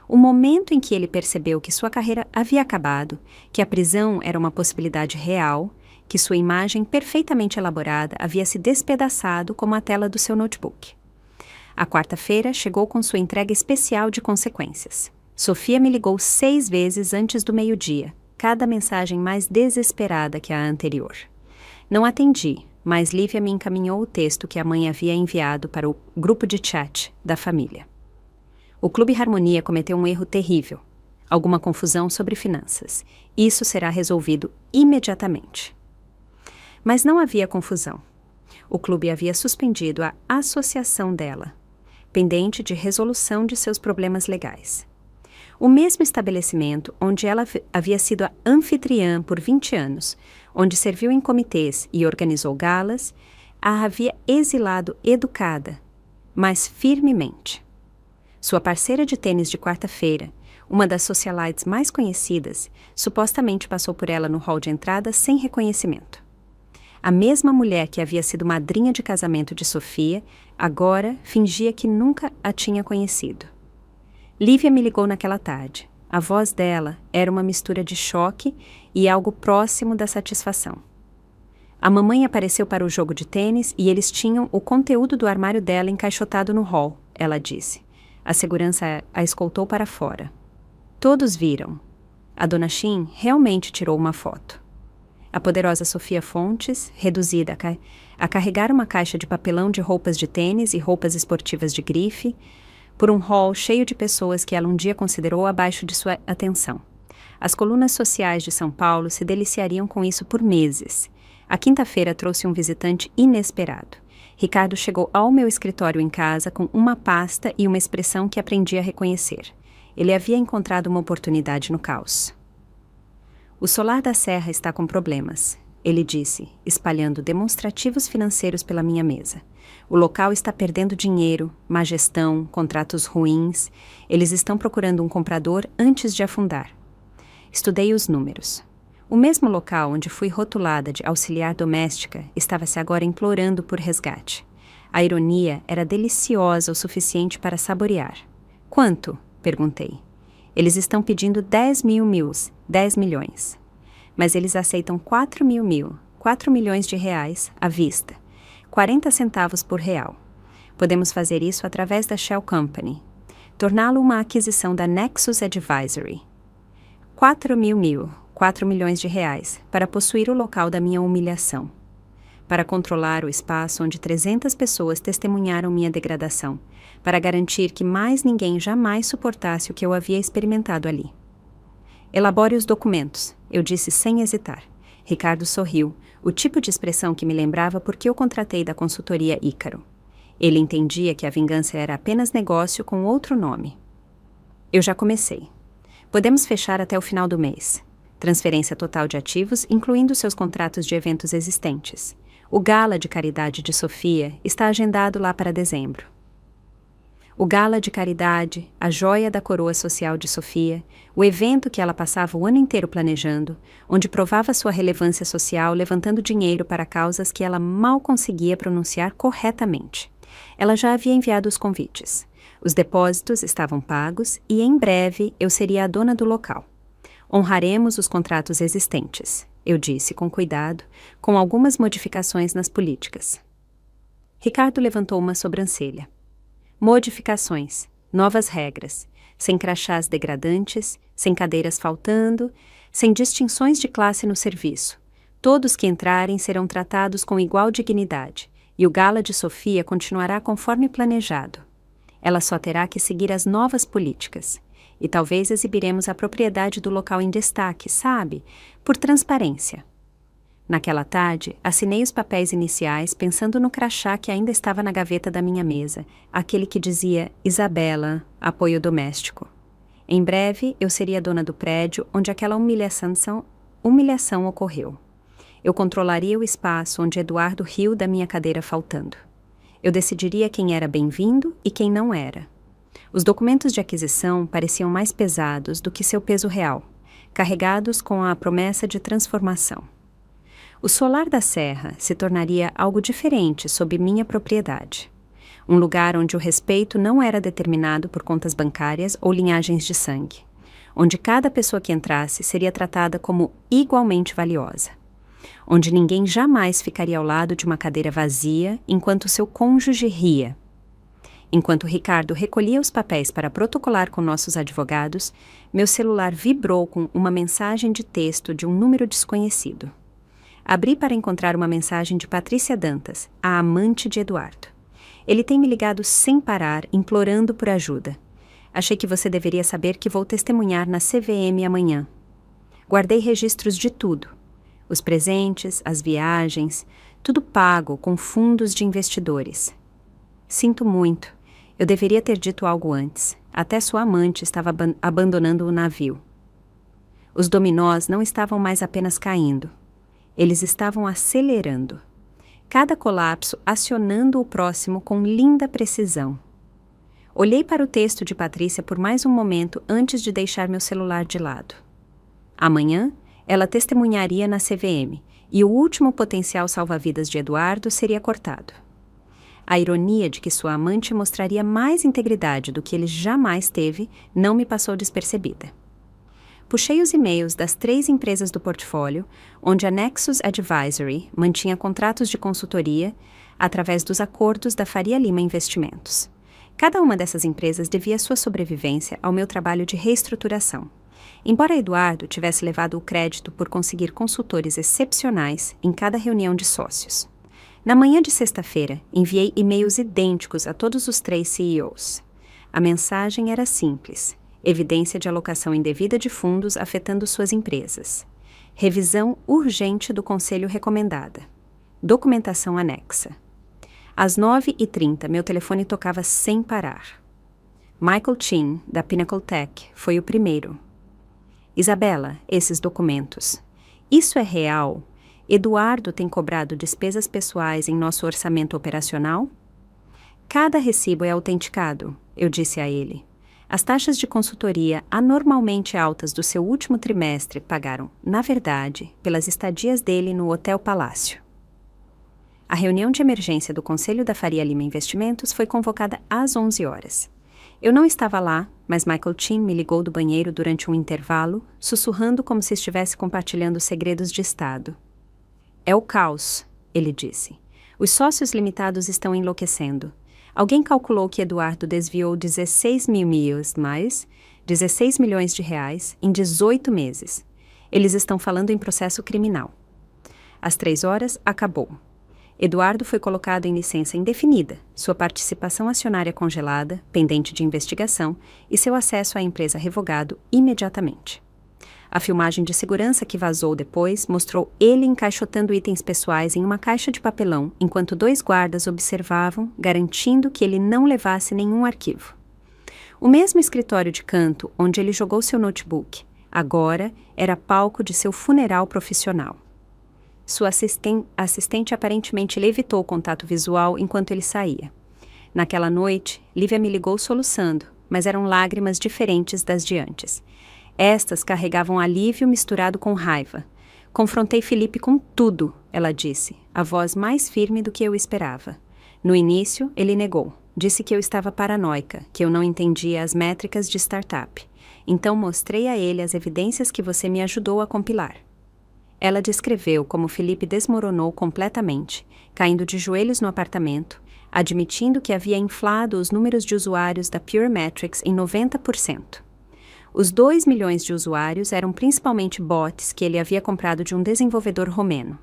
O momento em que ele percebeu que sua carreira havia acabado, que a prisão era uma possibilidade real, que sua imagem perfeitamente elaborada havia se despedaçado como a tela do seu notebook. A quarta-feira chegou com sua entrega especial de consequências. Sofia me ligou 6 vezes antes do meio-dia, cada mensagem mais desesperada que a anterior. Não atendi, mas Lívia me encaminhou o texto que a mãe havia enviado para o grupo de chat da família. O Clube Harmonia cometeu um erro terrível, alguma confusão sobre finanças. Isso será resolvido imediatamente. Mas não havia confusão. O clube havia suspendido a associação dela, pendente de resolução de seus problemas legais. O mesmo estabelecimento onde ela havia sido a anfitriã por 20 anos, onde serviu em comitês e organizou galas, a havia exilado educada, mas firmemente. Sua parceira de tênis de quarta-feira, uma das socialites mais conhecidas, supostamente passou por ela no hall de entrada sem reconhecimento. A mesma mulher que havia sido madrinha de casamento de Sofia, agora fingia que nunca a tinha conhecido. Lívia me ligou naquela tarde. A voz dela era uma mistura de choque e algo próximo da satisfação. A mamãe apareceu para o jogo de tênis e eles tinham o conteúdo do armário dela encaixotado no hall, ela disse. A segurança a escoltou para fora. Todos viram. A dona Shin realmente tirou uma foto. A poderosa Sofia Fontes, reduzida a carregar uma caixa de papelão de roupas de tênis e roupas esportivas de grife, por um hall cheio de pessoas que ela um dia considerou abaixo de sua atenção. As colunas sociais de São Paulo se deliciariam com isso por meses. A quinta-feira trouxe um visitante inesperado. Ricardo chegou ao meu escritório em casa com uma pasta e uma expressão que aprendi a reconhecer. Ele havia encontrado uma oportunidade no caos. O Solar da Serra está com problemas, ele disse, espalhando demonstrativos financeiros pela minha mesa. O local está perdendo dinheiro, má gestão, contratos ruins. Eles estão procurando um comprador antes de afundar. Estudei os números. O mesmo local onde fui rotulada de auxiliar doméstica estava-se agora implorando por resgate. A ironia era deliciosa o suficiente para saborear. Quanto? Perguntei. Eles estão pedindo 10 milhões. Mas eles aceitam 4 milhões de reais à vista. 40 centavos por real. Podemos fazer isso através da Shell Company. Torná-lo uma aquisição da Nexus Advisory. 4 milhões de reais para possuir o local da minha humilhação. Para controlar o espaço onde 300 pessoas testemunharam minha degradação. Para garantir que mais ninguém jamais suportasse o que eu havia experimentado ali. Elabore os documentos, eu disse sem hesitar. Ricardo sorriu, o tipo de expressão que me lembrava porque eu contratei da consultoria Ícaro. Ele entendia que a vingança era apenas negócio com outro nome. Eu já comecei. Podemos fechar até o final do mês. Transferência total de ativos, incluindo seus contratos de eventos existentes. O Gala de Caridade de Sofia está agendado lá para dezembro. O Gala de Caridade, a joia da coroa social de Sofia, o evento que ela passava o ano inteiro planejando, onde provava sua relevância social levantando dinheiro para causas que ela mal conseguia pronunciar corretamente. Ela já havia enviado os convites. Os depósitos estavam pagos e, em breve, eu seria a dona do local. Honraremos os contratos existentes, eu disse com cuidado, com algumas modificações nas políticas. Ricardo levantou uma sobrancelha. Modificações, novas regras, sem crachás degradantes, sem cadeiras faltando, sem distinções de classe no serviço. Todos que entrarem serão tratados com igual dignidade, e o Gala de Sofia continuará conforme planejado. Ela só terá que seguir as novas políticas. E talvez exibiremos a propriedade do local em destaque, sabe? Por transparência. Naquela tarde, assinei os papéis iniciais pensando no crachá que ainda estava na gaveta da minha mesa, aquele que dizia Isabela, apoio doméstico. Em breve, eu seria dona do prédio onde aquela humilhação ocorreu. Eu controlaria o espaço onde Eduardo riu da minha cadeira faltando. Eu decidiria quem era bem-vindo e quem não era. Os documentos de aquisição pareciam mais pesados do que seu peso real, carregados com a promessa de transformação. O Solar da Serra se tornaria algo diferente sob minha propriedade. Um lugar onde o respeito não era determinado por contas bancárias ou linhagens de sangue. Onde cada pessoa que entrasse seria tratada como igualmente valiosa. Onde ninguém jamais ficaria ao lado de uma cadeira vazia enquanto seu cônjuge ria. Enquanto Ricardo recolhia os papéis para protocolar com nossos advogados, meu celular vibrou com uma mensagem de texto de um número desconhecido. Abri para encontrar uma mensagem de Patrícia Dantas, a amante de Eduardo. Ele tem me ligado sem parar, implorando por ajuda. Achei que você deveria saber que vou testemunhar na CVM amanhã. Guardei registros de tudo. Os presentes, as viagens, tudo pago com fundos de investidores. Sinto muito. Eu deveria ter dito algo antes. Até sua amante estava abandonando o navio. Os dominós não estavam mais apenas caindo. Eles estavam acelerando. Cada colapso acionando o próximo com linda precisão. Olhei para o texto de Patrícia por mais um momento antes de deixar meu celular de lado. Amanhã, ela testemunharia na CVM e o último potencial salva-vidas de Eduardo seria cortado. A ironia de que sua amante mostraria mais integridade do que ele jamais teve não me passou despercebida. Puxei os e-mails das 3 empresas do portfólio, onde a Nexus Advisory mantinha contratos de consultoria através dos acordos da Faria Lima Investimentos. Cada uma dessas empresas devia sua sobrevivência ao meu trabalho de reestruturação. Embora Eduardo tivesse levado o crédito por conseguir consultores excepcionais em cada reunião de sócios. Na manhã de sexta-feira, enviei e-mails idênticos a todos os 3 CEOs. A mensagem era simples. Evidência de alocação indevida de fundos afetando suas empresas. Revisão urgente do conselho recomendada. Documentação anexa. Às 9h30, meu telefone tocava sem parar. Michael Chin, da Pinnacle Tech, foi o primeiro. Isabela, esses documentos. Isso é real? Eduardo tem cobrado despesas pessoais em nosso orçamento operacional? Cada recibo é autenticado, eu disse a ele. As taxas de consultoria anormalmente altas do seu último trimestre pagaram, na verdade, pelas estadias dele no Hotel Palácio. A reunião de emergência do Conselho da Faria Lima Investimentos foi convocada às 11 horas. Eu não estava lá, mas Michael Chin me ligou do banheiro durante um intervalo, sussurrando como se estivesse compartilhando segredos de Estado. É o caos, ele disse. Os sócios limitados estão enlouquecendo. Alguém calculou que Eduardo desviou 16 milhões de reais em 18 meses. Eles estão falando em processo criminal. Às 3 horas, acabou. Eduardo foi colocado em licença indefinida, sua participação acionária congelada, pendente de investigação, e seu acesso à empresa revogado imediatamente. A filmagem de segurança que vazou depois mostrou ele encaixotando itens pessoais em uma caixa de papelão, enquanto 2 guardas observavam, garantindo que ele não levasse nenhum arquivo. O mesmo escritório de canto onde ele jogou seu notebook, agora era palco de seu funeral profissional. Sua assistente aparentemente lhe evitou o contato visual enquanto ele saía. Naquela noite, Lívia me ligou soluçando, mas eram lágrimas diferentes das de antes. Estas carregavam alívio misturado com raiva. Confrontei Felipe com tudo, ela disse, a voz mais firme do que eu esperava. No início, ele negou. Disse que eu estava paranoica, que eu não entendia as métricas de startup. Então mostrei a ele as evidências que você me ajudou a compilar. Ela descreveu como Felipe desmoronou completamente, caindo de joelhos no apartamento, admitindo que havia inflado os números de usuários da Pure Metrics em 90%. Os 2 milhões de usuários eram principalmente bots que ele havia comprado de um desenvolvedor romeno.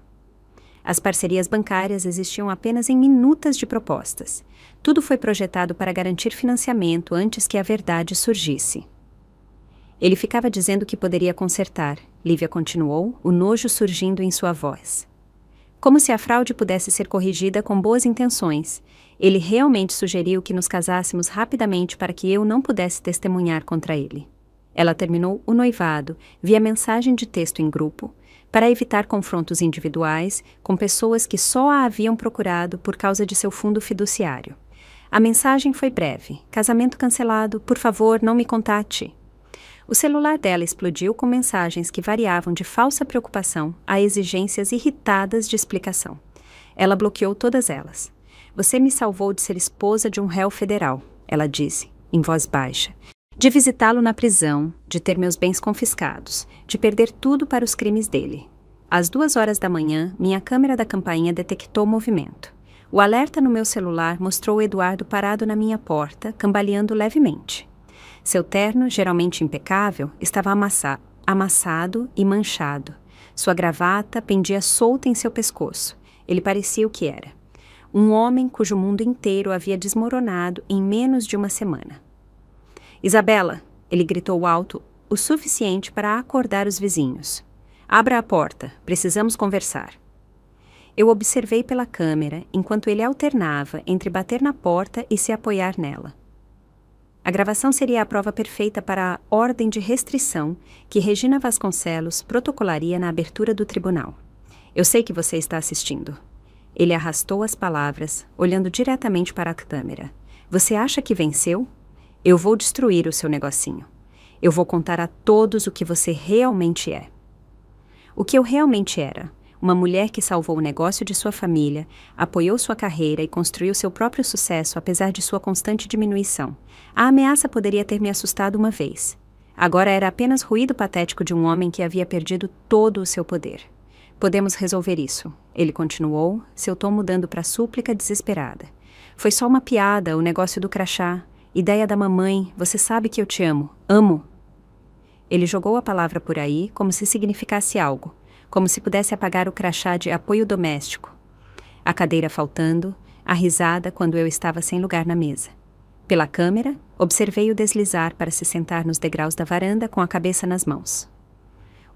As parcerias bancárias existiam apenas em minutas de propostas. Tudo foi projetado para garantir financiamento antes que a verdade surgisse. Ele ficava dizendo que poderia consertar. Lívia continuou, o nojo surgindo em sua voz. Como se a fraude pudesse ser corrigida com boas intenções. Ele realmente sugeriu que nos casássemos rapidamente para que eu não pudesse testemunhar contra ele. Ela terminou o noivado via mensagem de texto em grupo, para evitar confrontos individuais com pessoas que só a haviam procurado por causa de seu fundo fiduciário. A mensagem foi breve. Casamento cancelado, por favor, não me contate. O celular dela explodiu com mensagens que variavam de falsa preocupação a exigências irritadas de explicação. Ela bloqueou todas elas. Você me salvou de ser esposa de um réu federal, ela disse, em voz baixa. De visitá-lo na prisão, de ter meus bens confiscados, de perder tudo para os crimes dele. Às 2 horas da manhã, minha câmera da campainha detectou movimento. O alerta no meu celular mostrou Eduardo parado na minha porta, cambaleando levemente. Seu terno, geralmente impecável, estava amassado e manchado. Sua gravata pendia solta em seu pescoço. Ele parecia o que era. Um homem cujo mundo inteiro havia desmoronado em menos de uma semana. Isabela, ele gritou alto o suficiente para acordar os vizinhos. Abra a porta, precisamos conversar. Eu observei pela câmera enquanto ele alternava entre bater na porta e se apoiar nela. A gravação seria a prova perfeita para a ordem de restrição que Regina Vasconcelos protocolaria na abertura do tribunal. Eu sei que você está assistindo. Ele arrastou as palavras, olhando diretamente para a câmera. Você acha que venceu? Eu vou destruir o seu negocinho. Eu vou contar a todos o que você realmente é. O que eu realmente era. Uma mulher que salvou o negócio de sua família, apoiou sua carreira e construiu seu próprio sucesso apesar de sua constante diminuição. A ameaça poderia ter me assustado uma vez. Agora era apenas ruído patético de um homem que havia perdido todo o seu poder. Podemos resolver isso, ele continuou, seu tom mudando para súplica desesperada. Foi só uma piada, o negócio do crachá. Ideia da mamãe, você sabe que eu te amo. Amo. Ele jogou a palavra por aí como se significasse algo. Como se pudesse apagar o crachá de apoio doméstico. A cadeira faltando, a risada quando eu estava sem lugar na mesa. Pela câmera, observei-o deslizar para se sentar nos degraus da varanda com a cabeça nas mãos.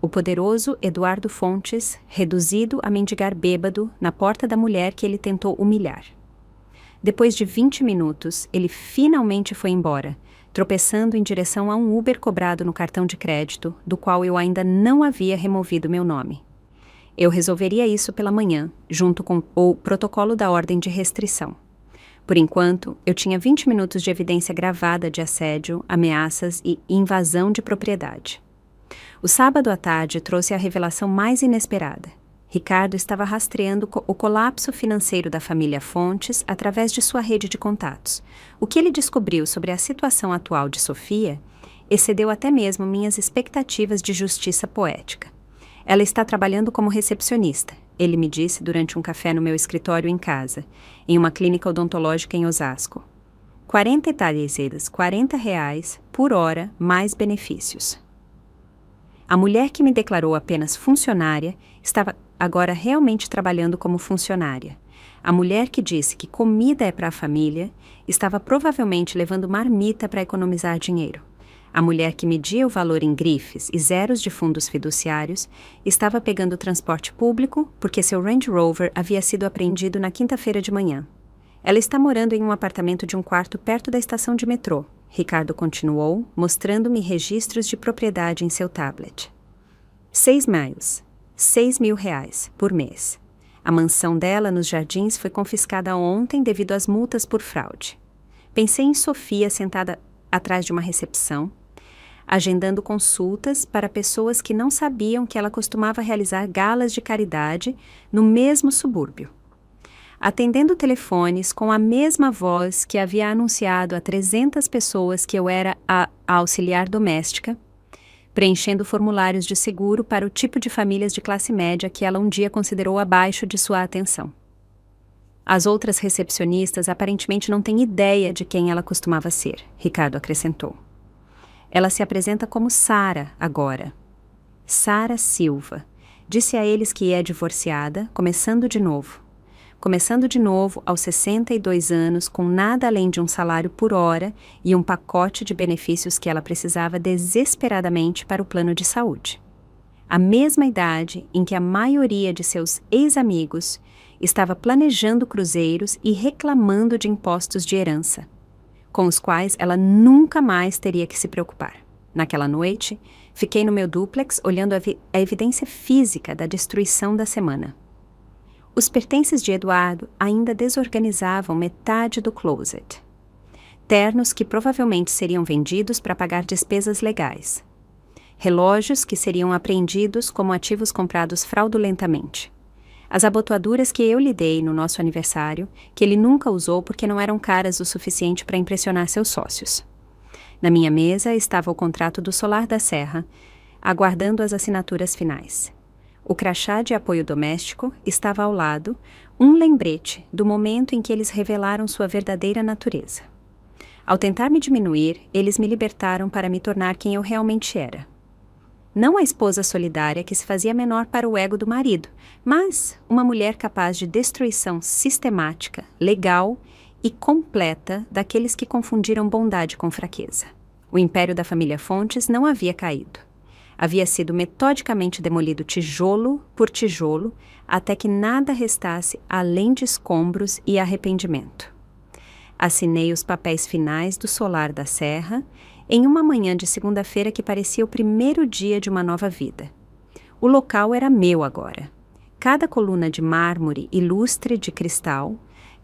O poderoso Eduardo Fontes, reduzido a mendigar bêbado na porta da mulher que ele tentou humilhar. Depois de 20 minutos, ele finalmente foi embora, tropeçando em direção a um Uber cobrado no cartão de crédito, do qual eu ainda não havia removido meu nome. Eu resolveria isso pela manhã, junto com o protocolo da ordem de restrição. Por enquanto, eu tinha 20 minutos de evidência gravada de assédio, ameaças e invasão de propriedade. O sábado à tarde trouxe a revelação mais inesperada. Ricardo estava rastreando o colapso financeiro da família Fontes através de sua rede de contatos. O que ele descobriu sobre a situação atual de Sofia excedeu até mesmo minhas expectativas de justiça poética. Ela está trabalhando como recepcionista, ele me disse durante um café no meu escritório em casa, em uma clínica odontológica em Osasco. 40 itarezedas, R$ 40 por hora, mais benefícios. A mulher que me declarou apenas funcionária estava agora realmente trabalhando como funcionária. A mulher que disse que comida é para a família estava provavelmente levando marmita para economizar dinheiro. A mulher que media o valor em grifes e zeros de fundos fiduciários estava pegando transporte público porque seu Range Rover havia sido apreendido na quinta-feira de manhã. Ela está morando em um apartamento de um quarto perto da estação de metrô, Ricardo continuou, mostrando-me registros de propriedade em seu tablet. 6 miles, R$ 6.000 por mês. A mansão dela nos Jardins foi confiscada ontem devido às multas por fraude. Pensei em Sofia sentada atrás de uma recepção, agendando consultas para pessoas que não sabiam que ela costumava realizar galas de caridade no mesmo subúrbio. Atendendo telefones com a mesma voz que havia anunciado a 300 pessoas que eu era a auxiliar doméstica, preenchendo formulários de seguro para o tipo de famílias de classe média que ela um dia considerou abaixo de sua atenção. As outras recepcionistas aparentemente não têm ideia de quem ela costumava ser, Ricardo acrescentou. Ela se apresenta como Sara agora. Sara Silva. Disse a eles que é divorciada, começando de novo aos 62 anos, com nada além de um salário por hora e um pacote de benefícios que ela precisava desesperadamente para o plano de saúde. A mesma idade em que a maioria de seus ex-amigos estava planejando cruzeiros e reclamando de impostos de herança, com os quais ela nunca mais teria que se preocupar. Naquela noite, fiquei no meu dúplex olhando a evidência física da destruição da semana. Os pertences de Eduardo ainda desorganizavam metade do closet. Ternos que provavelmente seriam vendidos para pagar despesas legais. Relógios que seriam apreendidos como ativos comprados fraudulentamente. As abotoaduras que eu lhe dei no nosso aniversário, que ele nunca usou porque não eram caras o suficiente para impressionar seus sócios. Na minha mesa estava o contrato do Solar da Serra, aguardando as assinaturas finais. O crachá de apoio doméstico estava ao lado, um lembrete do momento em que eles revelaram sua verdadeira natureza. Ao tentar me diminuir, eles me libertaram para me tornar quem eu realmente era. Não a esposa solidária que se fazia menor para o ego do marido, mas uma mulher capaz de destruição sistemática, legal e completa daqueles que confundiram bondade com fraqueza. O império da família Fontes não havia caído. Havia sido metodicamente demolido tijolo por tijolo, até que nada restasse além de escombros e arrependimento. Assinei os papéis finais do Solar da Serra em uma manhã de segunda-feira que parecia o primeiro dia de uma nova vida. O local era meu agora. Cada coluna de mármore e lustre de cristal,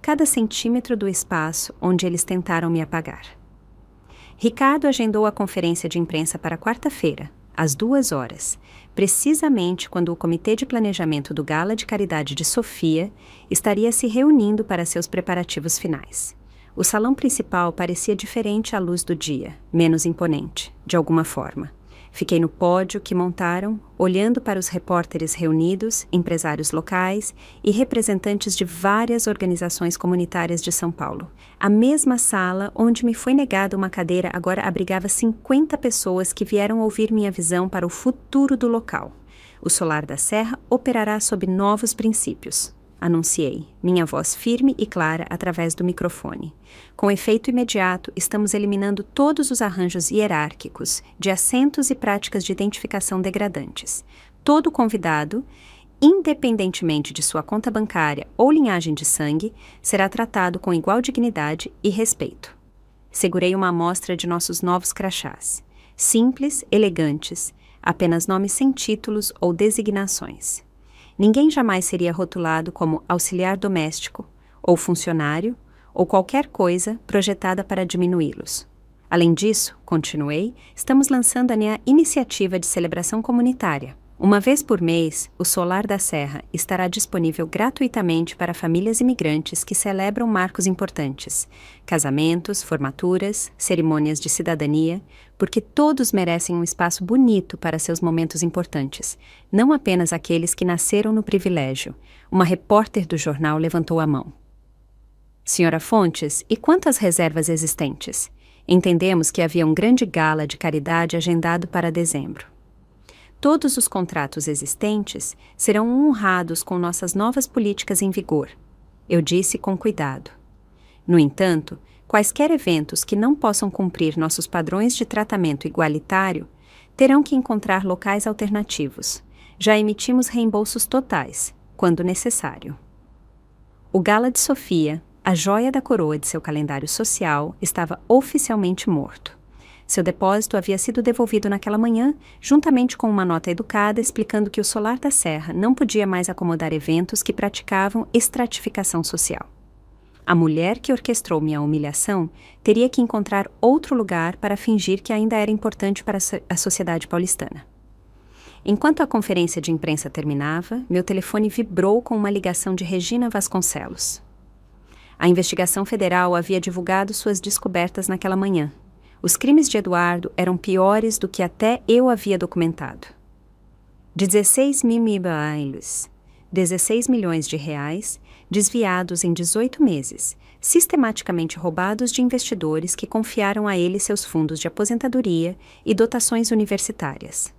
cada centímetro do espaço onde eles tentaram me apagar. Ricardo agendou a conferência de imprensa para quarta-feira, às 2h, precisamente quando o Comitê de Planejamento do Gala de Caridade de Sofia estaria se reunindo para seus preparativos finais. O salão principal parecia diferente à luz do dia, menos imponente, de alguma forma. Fiquei no pódio que montaram, olhando para os repórteres reunidos, empresários locais e representantes de várias organizações comunitárias de São Paulo. A mesma sala onde me foi negada uma cadeira agora abrigava 50 pessoas que vieram ouvir minha visão para o futuro do local. O Solar da Serra operará sob novos princípios, anunciei, minha voz firme e clara através do microfone. Com efeito imediato, estamos eliminando todos os arranjos hierárquicos, de assentos e práticas de identificação degradantes. Todo convidado, independentemente de sua conta bancária ou linhagem de sangue, será tratado com igual dignidade e respeito. Segurei uma amostra de nossos novos crachás. Simples, elegantes, apenas nomes sem títulos ou designações. Ninguém jamais seria rotulado como auxiliar doméstico, ou funcionário, ou qualquer coisa projetada para diminuí-los. Além disso, continuei, estamos lançando a minha iniciativa de celebração comunitária, Uma vez por mês, o Solar da Serra estará disponível gratuitamente para famílias imigrantes que celebram marcos importantes, casamentos, formaturas, cerimônias de cidadania, porque todos merecem um espaço bonito para seus momentos importantes, não apenas aqueles que nasceram no privilégio. Uma repórter do jornal levantou a mão. Senhora Fontes, e quantas reservas existentes? Entendemos que havia um grande gala de caridade agendado para dezembro. Todos os contratos existentes serão honrados com nossas novas políticas em vigor. Eu disse com cuidado. No entanto, quaisquer eventos que não possam cumprir nossos padrões de tratamento igualitário terão que encontrar locais alternativos. Já emitimos reembolsos totais, quando necessário. O Gala de Sofia, a joia da coroa de seu calendário social, estava oficialmente morto. Seu depósito havia sido devolvido naquela manhã, juntamente com uma nota educada explicando que o Solar da Serra não podia mais acomodar eventos que praticavam estratificação social. A mulher que orquestrou minha humilhação teria que encontrar outro lugar para fingir que ainda era importante para a sociedade paulistana. Enquanto a conferência de imprensa terminava, meu telefone vibrou com uma ligação de Regina Vasconcelos. A investigação federal havia divulgado suas descobertas naquela manhã. Os crimes de Eduardo eram piores do que até eu havia documentado. 16 milhões de reais, desviados em 18 meses, sistematicamente roubados de investidores que confiaram a ele seus fundos de aposentadoria e dotações universitárias.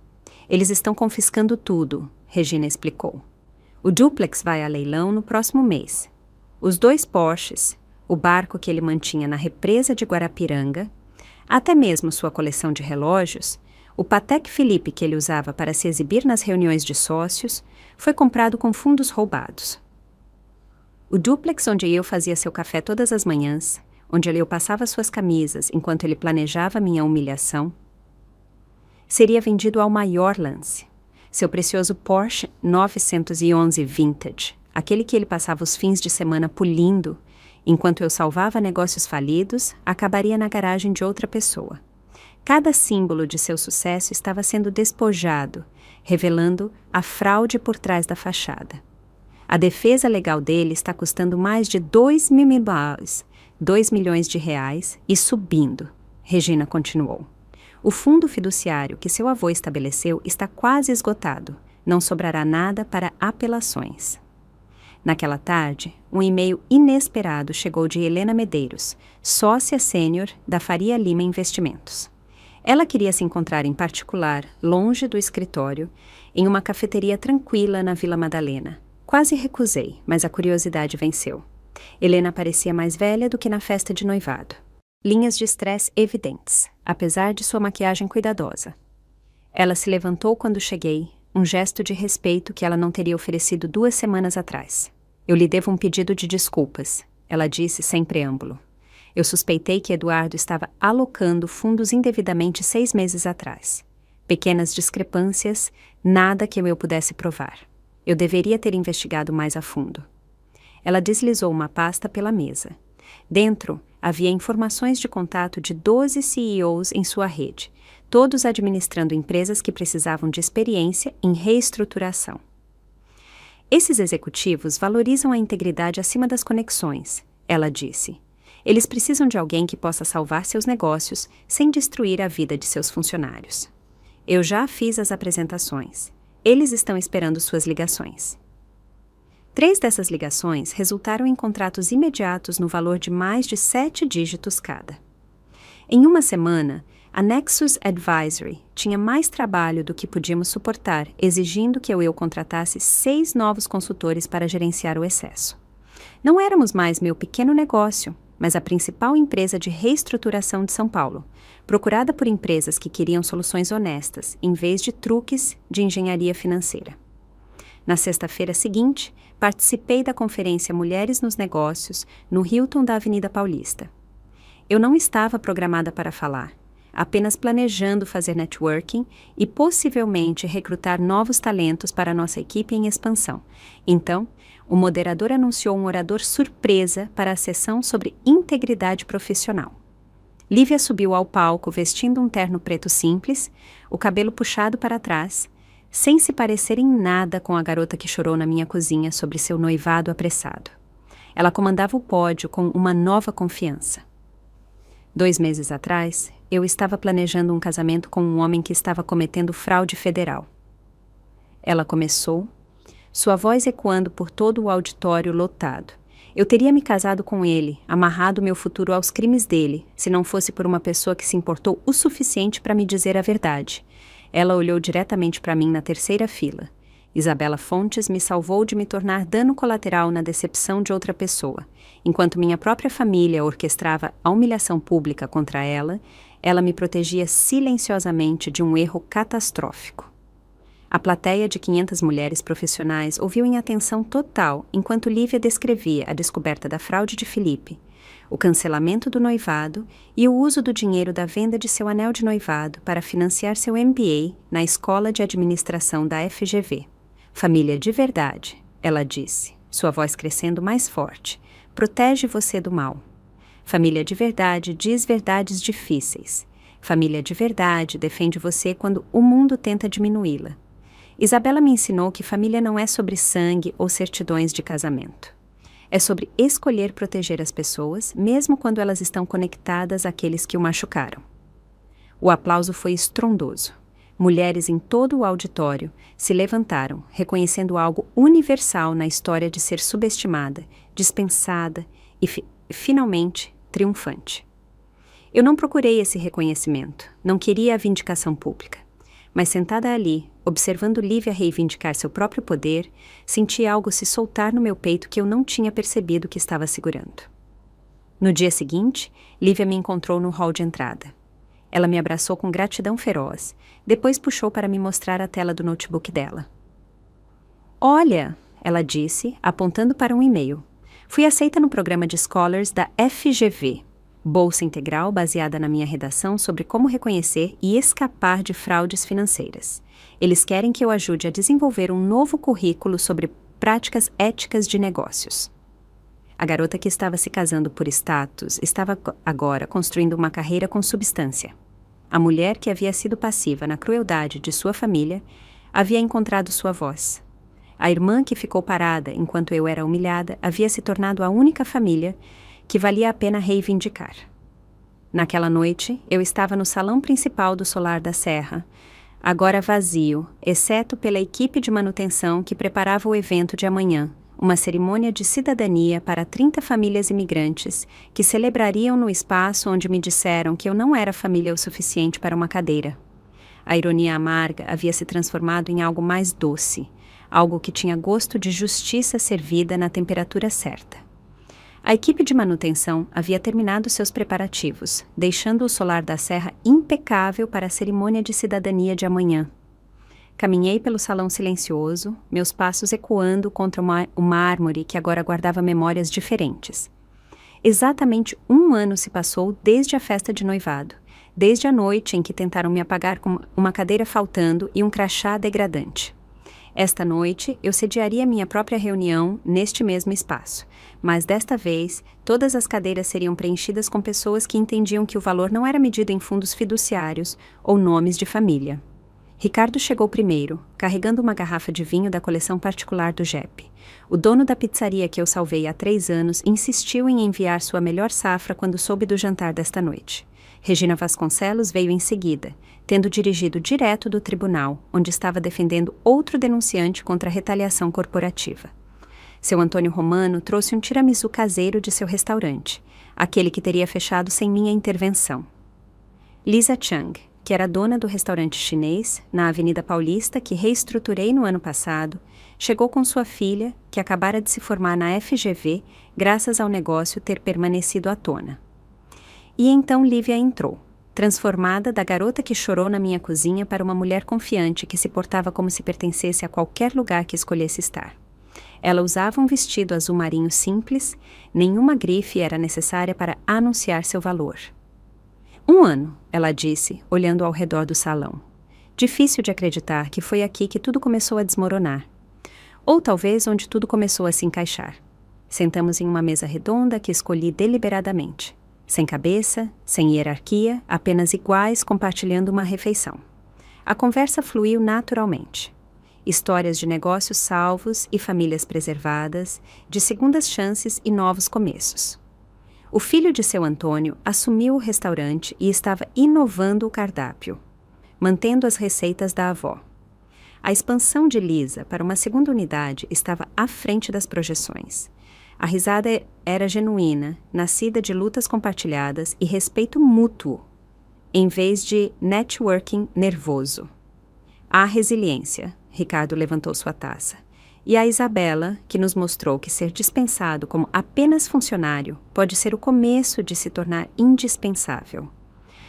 Eles estão confiscando tudo, Regina explicou. O dúplex vai a leilão no próximo mês. Os 2 Porsches, o barco que ele mantinha na represa de Guarapiranga, até mesmo sua coleção de relógios, o Patek Philippe que ele usava para se exibir nas reuniões de sócios, foi comprado com fundos roubados. O dúplex onde eu fazia seu café todas as manhãs, onde eu passava suas camisas enquanto ele planejava minha humilhação, seria vendido ao maior lance. Seu precioso Porsche 911 Vintage, aquele que ele passava os fins de semana polindo, enquanto eu salvava negócios falidos, acabaria na garagem de outra pessoa. Cada símbolo de seu sucesso estava sendo despojado, revelando a fraude por trás da fachada. A defesa legal dele está custando mais de 2 milhões de reais e subindo, Regina continuou. O fundo fiduciário que seu avô estabeleceu está quase esgotado. Não sobrará nada para apelações. Naquela tarde, um e-mail inesperado chegou de Helena Medeiros, sócia sênior da Faria Lima Investimentos. Ela queria se encontrar em particular, longe do escritório, em uma cafeteria tranquila na Vila Madalena. Quase recusei, mas a curiosidade venceu. Helena parecia mais velha do que na festa de noivado. Linhas de estresse evidentes, apesar de sua maquiagem cuidadosa. Ela se levantou quando cheguei, um gesto de respeito que ela não teria oferecido 2 semanas atrás. Eu lhe devo um pedido de desculpas, ela disse sem preâmbulo. Eu suspeitei que Eduardo estava alocando fundos indevidamente 6 meses atrás. Pequenas discrepâncias, nada que eu pudesse provar. Eu deveria ter investigado mais a fundo. Ela deslizou uma pasta pela mesa. Dentro, havia informações de contato de 12 CEOs em sua rede, todos administrando empresas que precisavam de experiência em reestruturação. Esses executivos valorizam a integridade acima das conexões, ela disse. Eles precisam de alguém que possa salvar seus negócios sem destruir a vida de seus funcionários. Eu já fiz as apresentações. Eles estão esperando suas ligações. 3 dessas ligações resultaram em contratos imediatos no valor de mais de 7 dígitos cada. Em uma semana, a Nexus Advisory tinha mais trabalho do que podíamos suportar, exigindo que eu contratasse 6 novos consultores para gerenciar o excesso. Não éramos mais meu pequeno negócio, mas a principal empresa de reestruturação de São Paulo, procurada por empresas que queriam soluções honestas, em vez de truques de engenharia financeira. Na sexta-feira seguinte, participei da conferência Mulheres nos Negócios, no Hilton da Avenida Paulista. Eu não estava programada para falar, apenas planejando fazer networking e possivelmente recrutar novos talentos para a nossa equipe em expansão. Então, o moderador anunciou um orador surpresa para a sessão sobre integridade profissional. Lívia subiu ao palco vestindo um terno preto simples, o cabelo puxado para trás, sem se parecer em nada com a garota que chorou na minha cozinha sobre seu noivado apressado. Ela comandava o pódio com uma nova confiança. 2 meses atrás, eu estava planejando um casamento com um homem que estava cometendo fraude federal. Ela começou, sua voz ecoando por todo o auditório lotado. Eu teria me casado com ele, amarrado meu futuro aos crimes dele, se não fosse por uma pessoa que se importou o suficiente para me dizer a verdade. Ela olhou diretamente para mim na terceira fila. Isabela Fontes me salvou de me tornar dano colateral na decepção de outra pessoa. Enquanto minha própria família orquestrava a humilhação pública contra ela, ela me protegia silenciosamente de um erro catastrófico. A plateia de 500 mulheres profissionais ouviu em atenção total enquanto Lívia descrevia a descoberta da fraude de Felipe, o cancelamento do noivado e o uso do dinheiro da venda de seu anel de noivado para financiar seu MBA na Escola de Administração da FGV. Família de verdade, ela disse, sua voz crescendo mais forte, protege você do mal. Família de verdade diz verdades difíceis. Família de verdade defende você quando o mundo tenta diminuí-la. Isabela me ensinou que família não é sobre sangue ou certidões de casamento. É sobre escolher proteger as pessoas, mesmo quando elas estão conectadas àqueles que o machucaram. O aplauso foi estrondoso. Mulheres em todo o auditório se levantaram, reconhecendo algo universal na história de ser subestimada, dispensada e, finalmente, triunfante. Eu não procurei esse reconhecimento, não queria a vindicação pública. Mas sentada ali, observando Lívia reivindicar seu próprio poder, senti algo se soltar no meu peito que eu não tinha percebido que estava segurando. No dia seguinte, Lívia me encontrou no hall de entrada. Ela me abraçou com gratidão feroz, depois puxou para me mostrar a tela do notebook dela. Olha, ela disse, apontando para um e-mail. Fui aceita no programa de Scholars da FGV. Bolsa integral baseada na minha redação sobre como reconhecer e escapar de fraudes financeiras. Eles querem que eu ajude a desenvolver um novo currículo sobre práticas éticas de negócios. A garota que estava se casando por status estava agora construindo uma carreira com substância. A mulher que havia sido passiva na crueldade de sua família havia encontrado sua voz. A irmã que ficou parada enquanto eu era humilhada havia se tornado a única família que valia a pena reivindicar. Naquela noite, eu estava no salão principal do Solar da Serra, agora vazio, exceto pela equipe de manutenção que preparava o evento de amanhã, uma cerimônia de cidadania para 30 famílias imigrantes que celebrariam no espaço onde me disseram que eu não era família o suficiente para uma cadeira. A ironia amarga havia se transformado em algo mais doce, algo que tinha gosto de justiça servida na temperatura certa. A equipe de manutenção havia terminado seus preparativos, deixando o Solar da Serra impecável para a cerimônia de cidadania de amanhã. Caminhei pelo salão silencioso, meus passos ecoando contra o mármore que agora guardava memórias diferentes. Exatamente 1 ano se passou desde a festa de noivado, desde a noite em que tentaram me apagar com uma cadeira faltando e um crachá degradante. Esta noite, eu sediaria minha própria reunião neste mesmo espaço, mas desta vez, todas as cadeiras seriam preenchidas com pessoas que entendiam que o valor não era medido em fundos fiduciários ou nomes de família. Ricardo chegou primeiro, carregando uma garrafa de vinho da coleção particular do JEP. O dono da pizzaria que eu salvei há 3 anos insistiu em enviar sua melhor safra quando soube do jantar desta noite. Regina Vasconcelos veio em seguida, tendo dirigido direto do tribunal, onde estava defendendo outro denunciante contra a retaliação corporativa. Seu Antônio Romano trouxe um tiramisu caseiro de seu restaurante, aquele que teria fechado sem minha intervenção. Lisa Chang, que era dona do restaurante chinês, na Avenida Paulista, que reestruturei no ano passado, chegou com sua filha, que acabara de se formar na FGV, graças ao negócio ter permanecido à tona. E então Lívia entrou, transformada da garota que chorou na minha cozinha para uma mulher confiante que se portava como se pertencesse a qualquer lugar que escolhesse estar. Ela usava um vestido azul marinho simples, nenhuma grife era necessária para anunciar seu valor. 1 ano, ela disse, olhando ao redor do salão. Difícil de acreditar que foi aqui que tudo começou a desmoronar. Ou talvez onde tudo começou a se encaixar. Sentamos em uma mesa redonda que escolhi deliberadamente. Sem cabeça, sem hierarquia, apenas iguais compartilhando uma refeição. A conversa fluiu naturalmente. Histórias de negócios salvos e famílias preservadas, de segundas chances e novos começos. O filho de seu Antônio assumiu o restaurante e estava inovando o cardápio, mantendo as receitas da avó. A expansão de Lisa para uma segunda unidade estava à frente das projeções. A risada era genuína, nascida de lutas compartilhadas e respeito mútuo, em vez de networking nervoso. A resiliência, Ricardo levantou sua taça, e a Isabela, que nos mostrou que ser dispensado como apenas funcionário pode ser o começo de se tornar indispensável.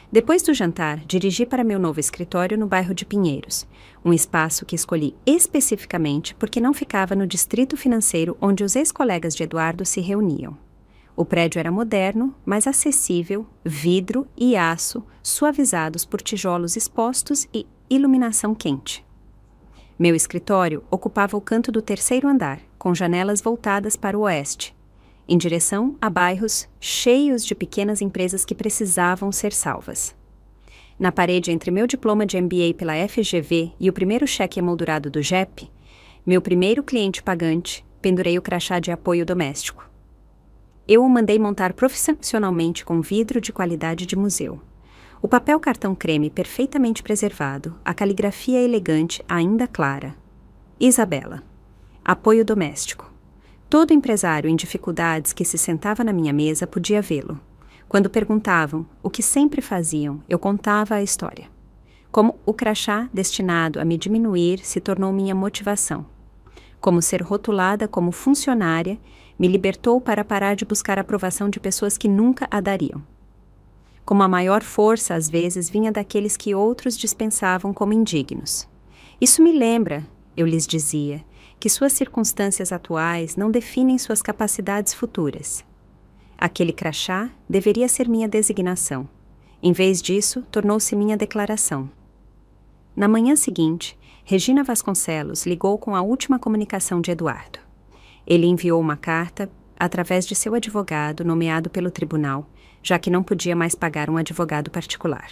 Depois do jantar, dirigi para meu novo escritório no bairro de Pinheiros, um espaço que escolhi especificamente porque não ficava no distrito financeiro onde os ex-colegas de Eduardo se reuniam. O prédio era moderno, mas acessível, vidro e aço suavizados por tijolos expostos e iluminação quente. Meu escritório ocupava o canto do terceiro andar, com janelas voltadas para o oeste, em direção a bairros cheios de pequenas empresas que precisavam ser salvas. Na parede entre meu diploma de MBA pela FGV e o primeiro cheque emoldurado do JEP, meu primeiro cliente pagante, pendurei o crachá de apoio doméstico. Eu o mandei montar profissionalmente com vidro de qualidade de museu. O papel cartão creme perfeitamente preservado, a caligrafia elegante ainda clara. Isabela. Apoio doméstico. Todo empresário em dificuldades que se sentava na minha mesa podia vê-lo. Quando perguntavam, o que sempre faziam, eu contava a história. Como o crachá destinado a me diminuir se tornou minha motivação. Como ser rotulada como funcionária me libertou para parar de buscar a aprovação de pessoas que nunca a dariam. Como a maior força, às vezes, vinha daqueles que outros dispensavam como indignos. Isso me lembra, eu lhes dizia, que suas circunstâncias atuais não definem suas capacidades futuras. Aquele crachá deveria ser minha designação. Em vez disso, tornou-se minha declaração. Na manhã seguinte, Regina Vasconcelos ligou com a última comunicação de Eduardo. Ele enviou uma carta através de seu advogado nomeado pelo tribunal, já que não podia mais pagar um advogado particular.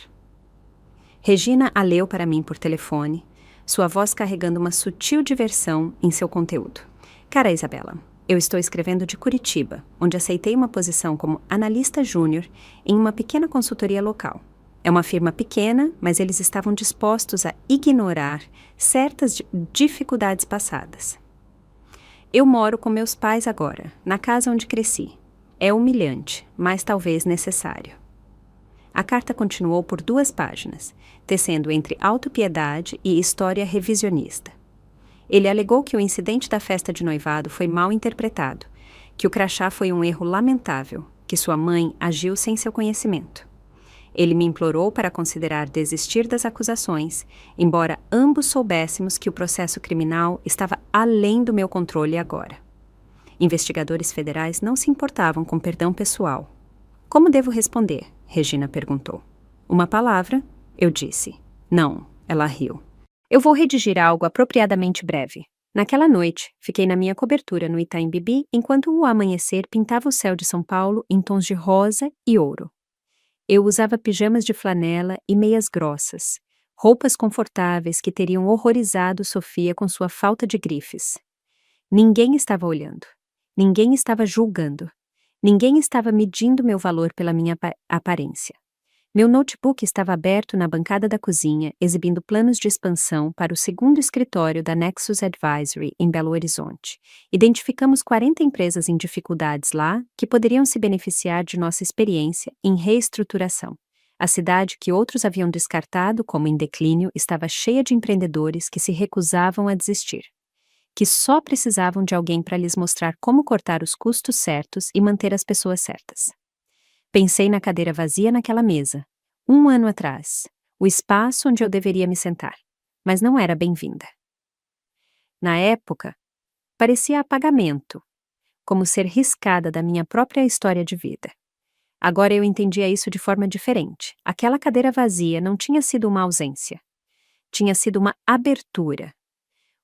Regina a leu para mim por telefone, sua voz carregando uma sutil diversão em seu conteúdo. Cara Isabela, eu estou escrevendo de Curitiba, onde aceitei uma posição como analista júnior em uma pequena consultoria local. É uma firma pequena, mas eles estavam dispostos a ignorar certas dificuldades passadas. Eu moro com meus pais agora, na casa onde cresci. É humilhante, mas talvez necessário. A carta continuou por 2 páginas, tecendo entre autopiedade e história revisionista. Ele alegou que o incidente da festa de noivado foi mal interpretado, que o crachá foi um erro lamentável, que sua mãe agiu sem seu conhecimento. Ele me implorou para considerar desistir das acusações, embora ambos soubéssemos que o processo criminal estava além do meu controle agora. Investigadores federais não se importavam com perdão pessoal. Como devo responder? Regina perguntou. Uma palavra, eu disse. Não, ela riu. Eu vou redigir algo apropriadamente breve. Naquela noite, fiquei na minha cobertura no Itaim Bibi enquanto o amanhecer pintava o céu de São Paulo em tons de rosa e ouro. Eu usava pijamas de flanela e meias grossas, roupas confortáveis que teriam horrorizado Sofia com sua falta de grifes. Ninguém estava olhando. Ninguém estava julgando. Ninguém estava medindo meu valor pela minha aparência. Meu notebook estava aberto na bancada da cozinha, exibindo planos de expansão para o segundo escritório da Nexus Advisory, em Belo Horizonte. Identificamos 40 empresas em dificuldades lá que poderiam se beneficiar de nossa experiência em reestruturação. A cidade que outros haviam descartado como em declínio estava cheia de empreendedores que se recusavam a desistir, que só precisavam de alguém para lhes mostrar como cortar os custos certos e manter as pessoas certas. Pensei na cadeira vazia naquela mesa, 1 ano atrás, o espaço onde eu deveria me sentar, mas não era bem-vinda. Na época, parecia apagamento, como ser riscada da minha própria história de vida. Agora eu entendia isso de forma diferente. Aquela cadeira vazia não tinha sido uma ausência. Tinha sido uma abertura.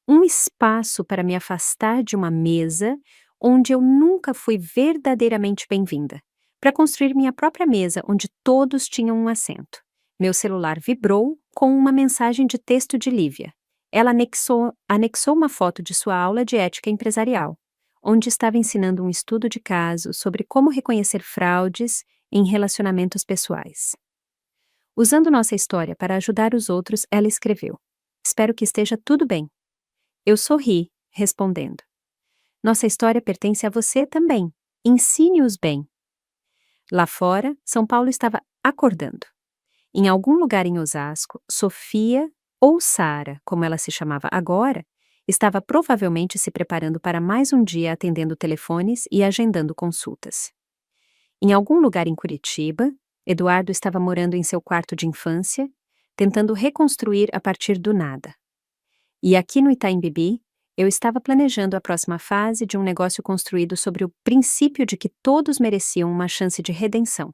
Um espaço para me afastar de uma mesa onde eu nunca fui verdadeiramente bem-vinda, para construir minha própria mesa onde todos tinham um assento. Meu celular vibrou com uma mensagem de texto de Lívia. Ela anexou uma foto de sua aula de ética empresarial, onde estava ensinando um estudo de caso sobre como reconhecer fraudes em relacionamentos pessoais. Usando nossa história para ajudar os outros, ela escreveu: "Espero que esteja tudo bem." Eu sorri, respondendo: "Nossa história pertence a você também. Ensine-os bem." Lá fora, São Paulo estava acordando. Em algum lugar em Osasco, Sofia, ou Sara, como ela se chamava agora, estava provavelmente se preparando para mais um dia atendendo telefones e agendando consultas. Em algum lugar em Curitiba, Eduardo estava morando em seu quarto de infância, tentando reconstruir a partir do nada. E aqui no Itaim Bibi, eu estava planejando a próxima fase de um negócio construído sobre o princípio de que todos mereciam uma chance de redenção,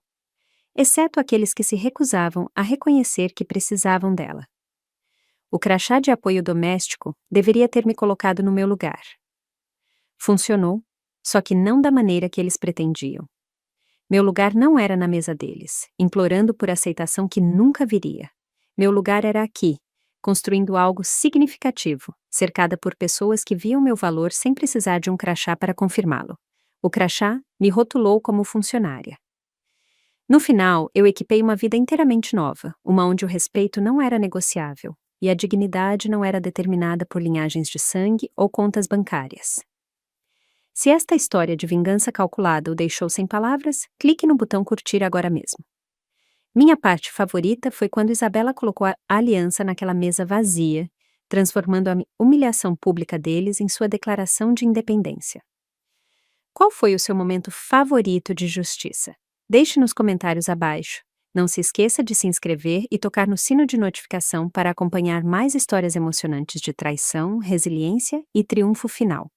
exceto aqueles que se recusavam a reconhecer que precisavam dela. O crachá de apoio doméstico deveria ter me colocado no meu lugar. Funcionou, só que não da maneira que eles pretendiam. Meu lugar não era na mesa deles, implorando por aceitação que nunca viria. Meu lugar era aqui, construindo algo significativo, cercada por pessoas que viam meu valor sem precisar de um crachá para confirmá-lo. O crachá me rotulou como funcionária. No final, eu equipei uma vida inteiramente nova, uma onde o respeito não era negociável e a dignidade não era determinada por linhagens de sangue ou contas bancárias. Se esta história de vingança calculada o deixou sem palavras, clique no botão curtir agora mesmo. Minha parte favorita foi quando Isabela colocou a aliança naquela mesa vazia, transformando a humilhação pública deles em sua declaração de independência. Qual foi o seu momento favorito de justiça? Deixe nos comentários abaixo. Não se esqueça de se inscrever e tocar no sino de notificação para acompanhar mais histórias emocionantes de traição, resiliência e triunfo final.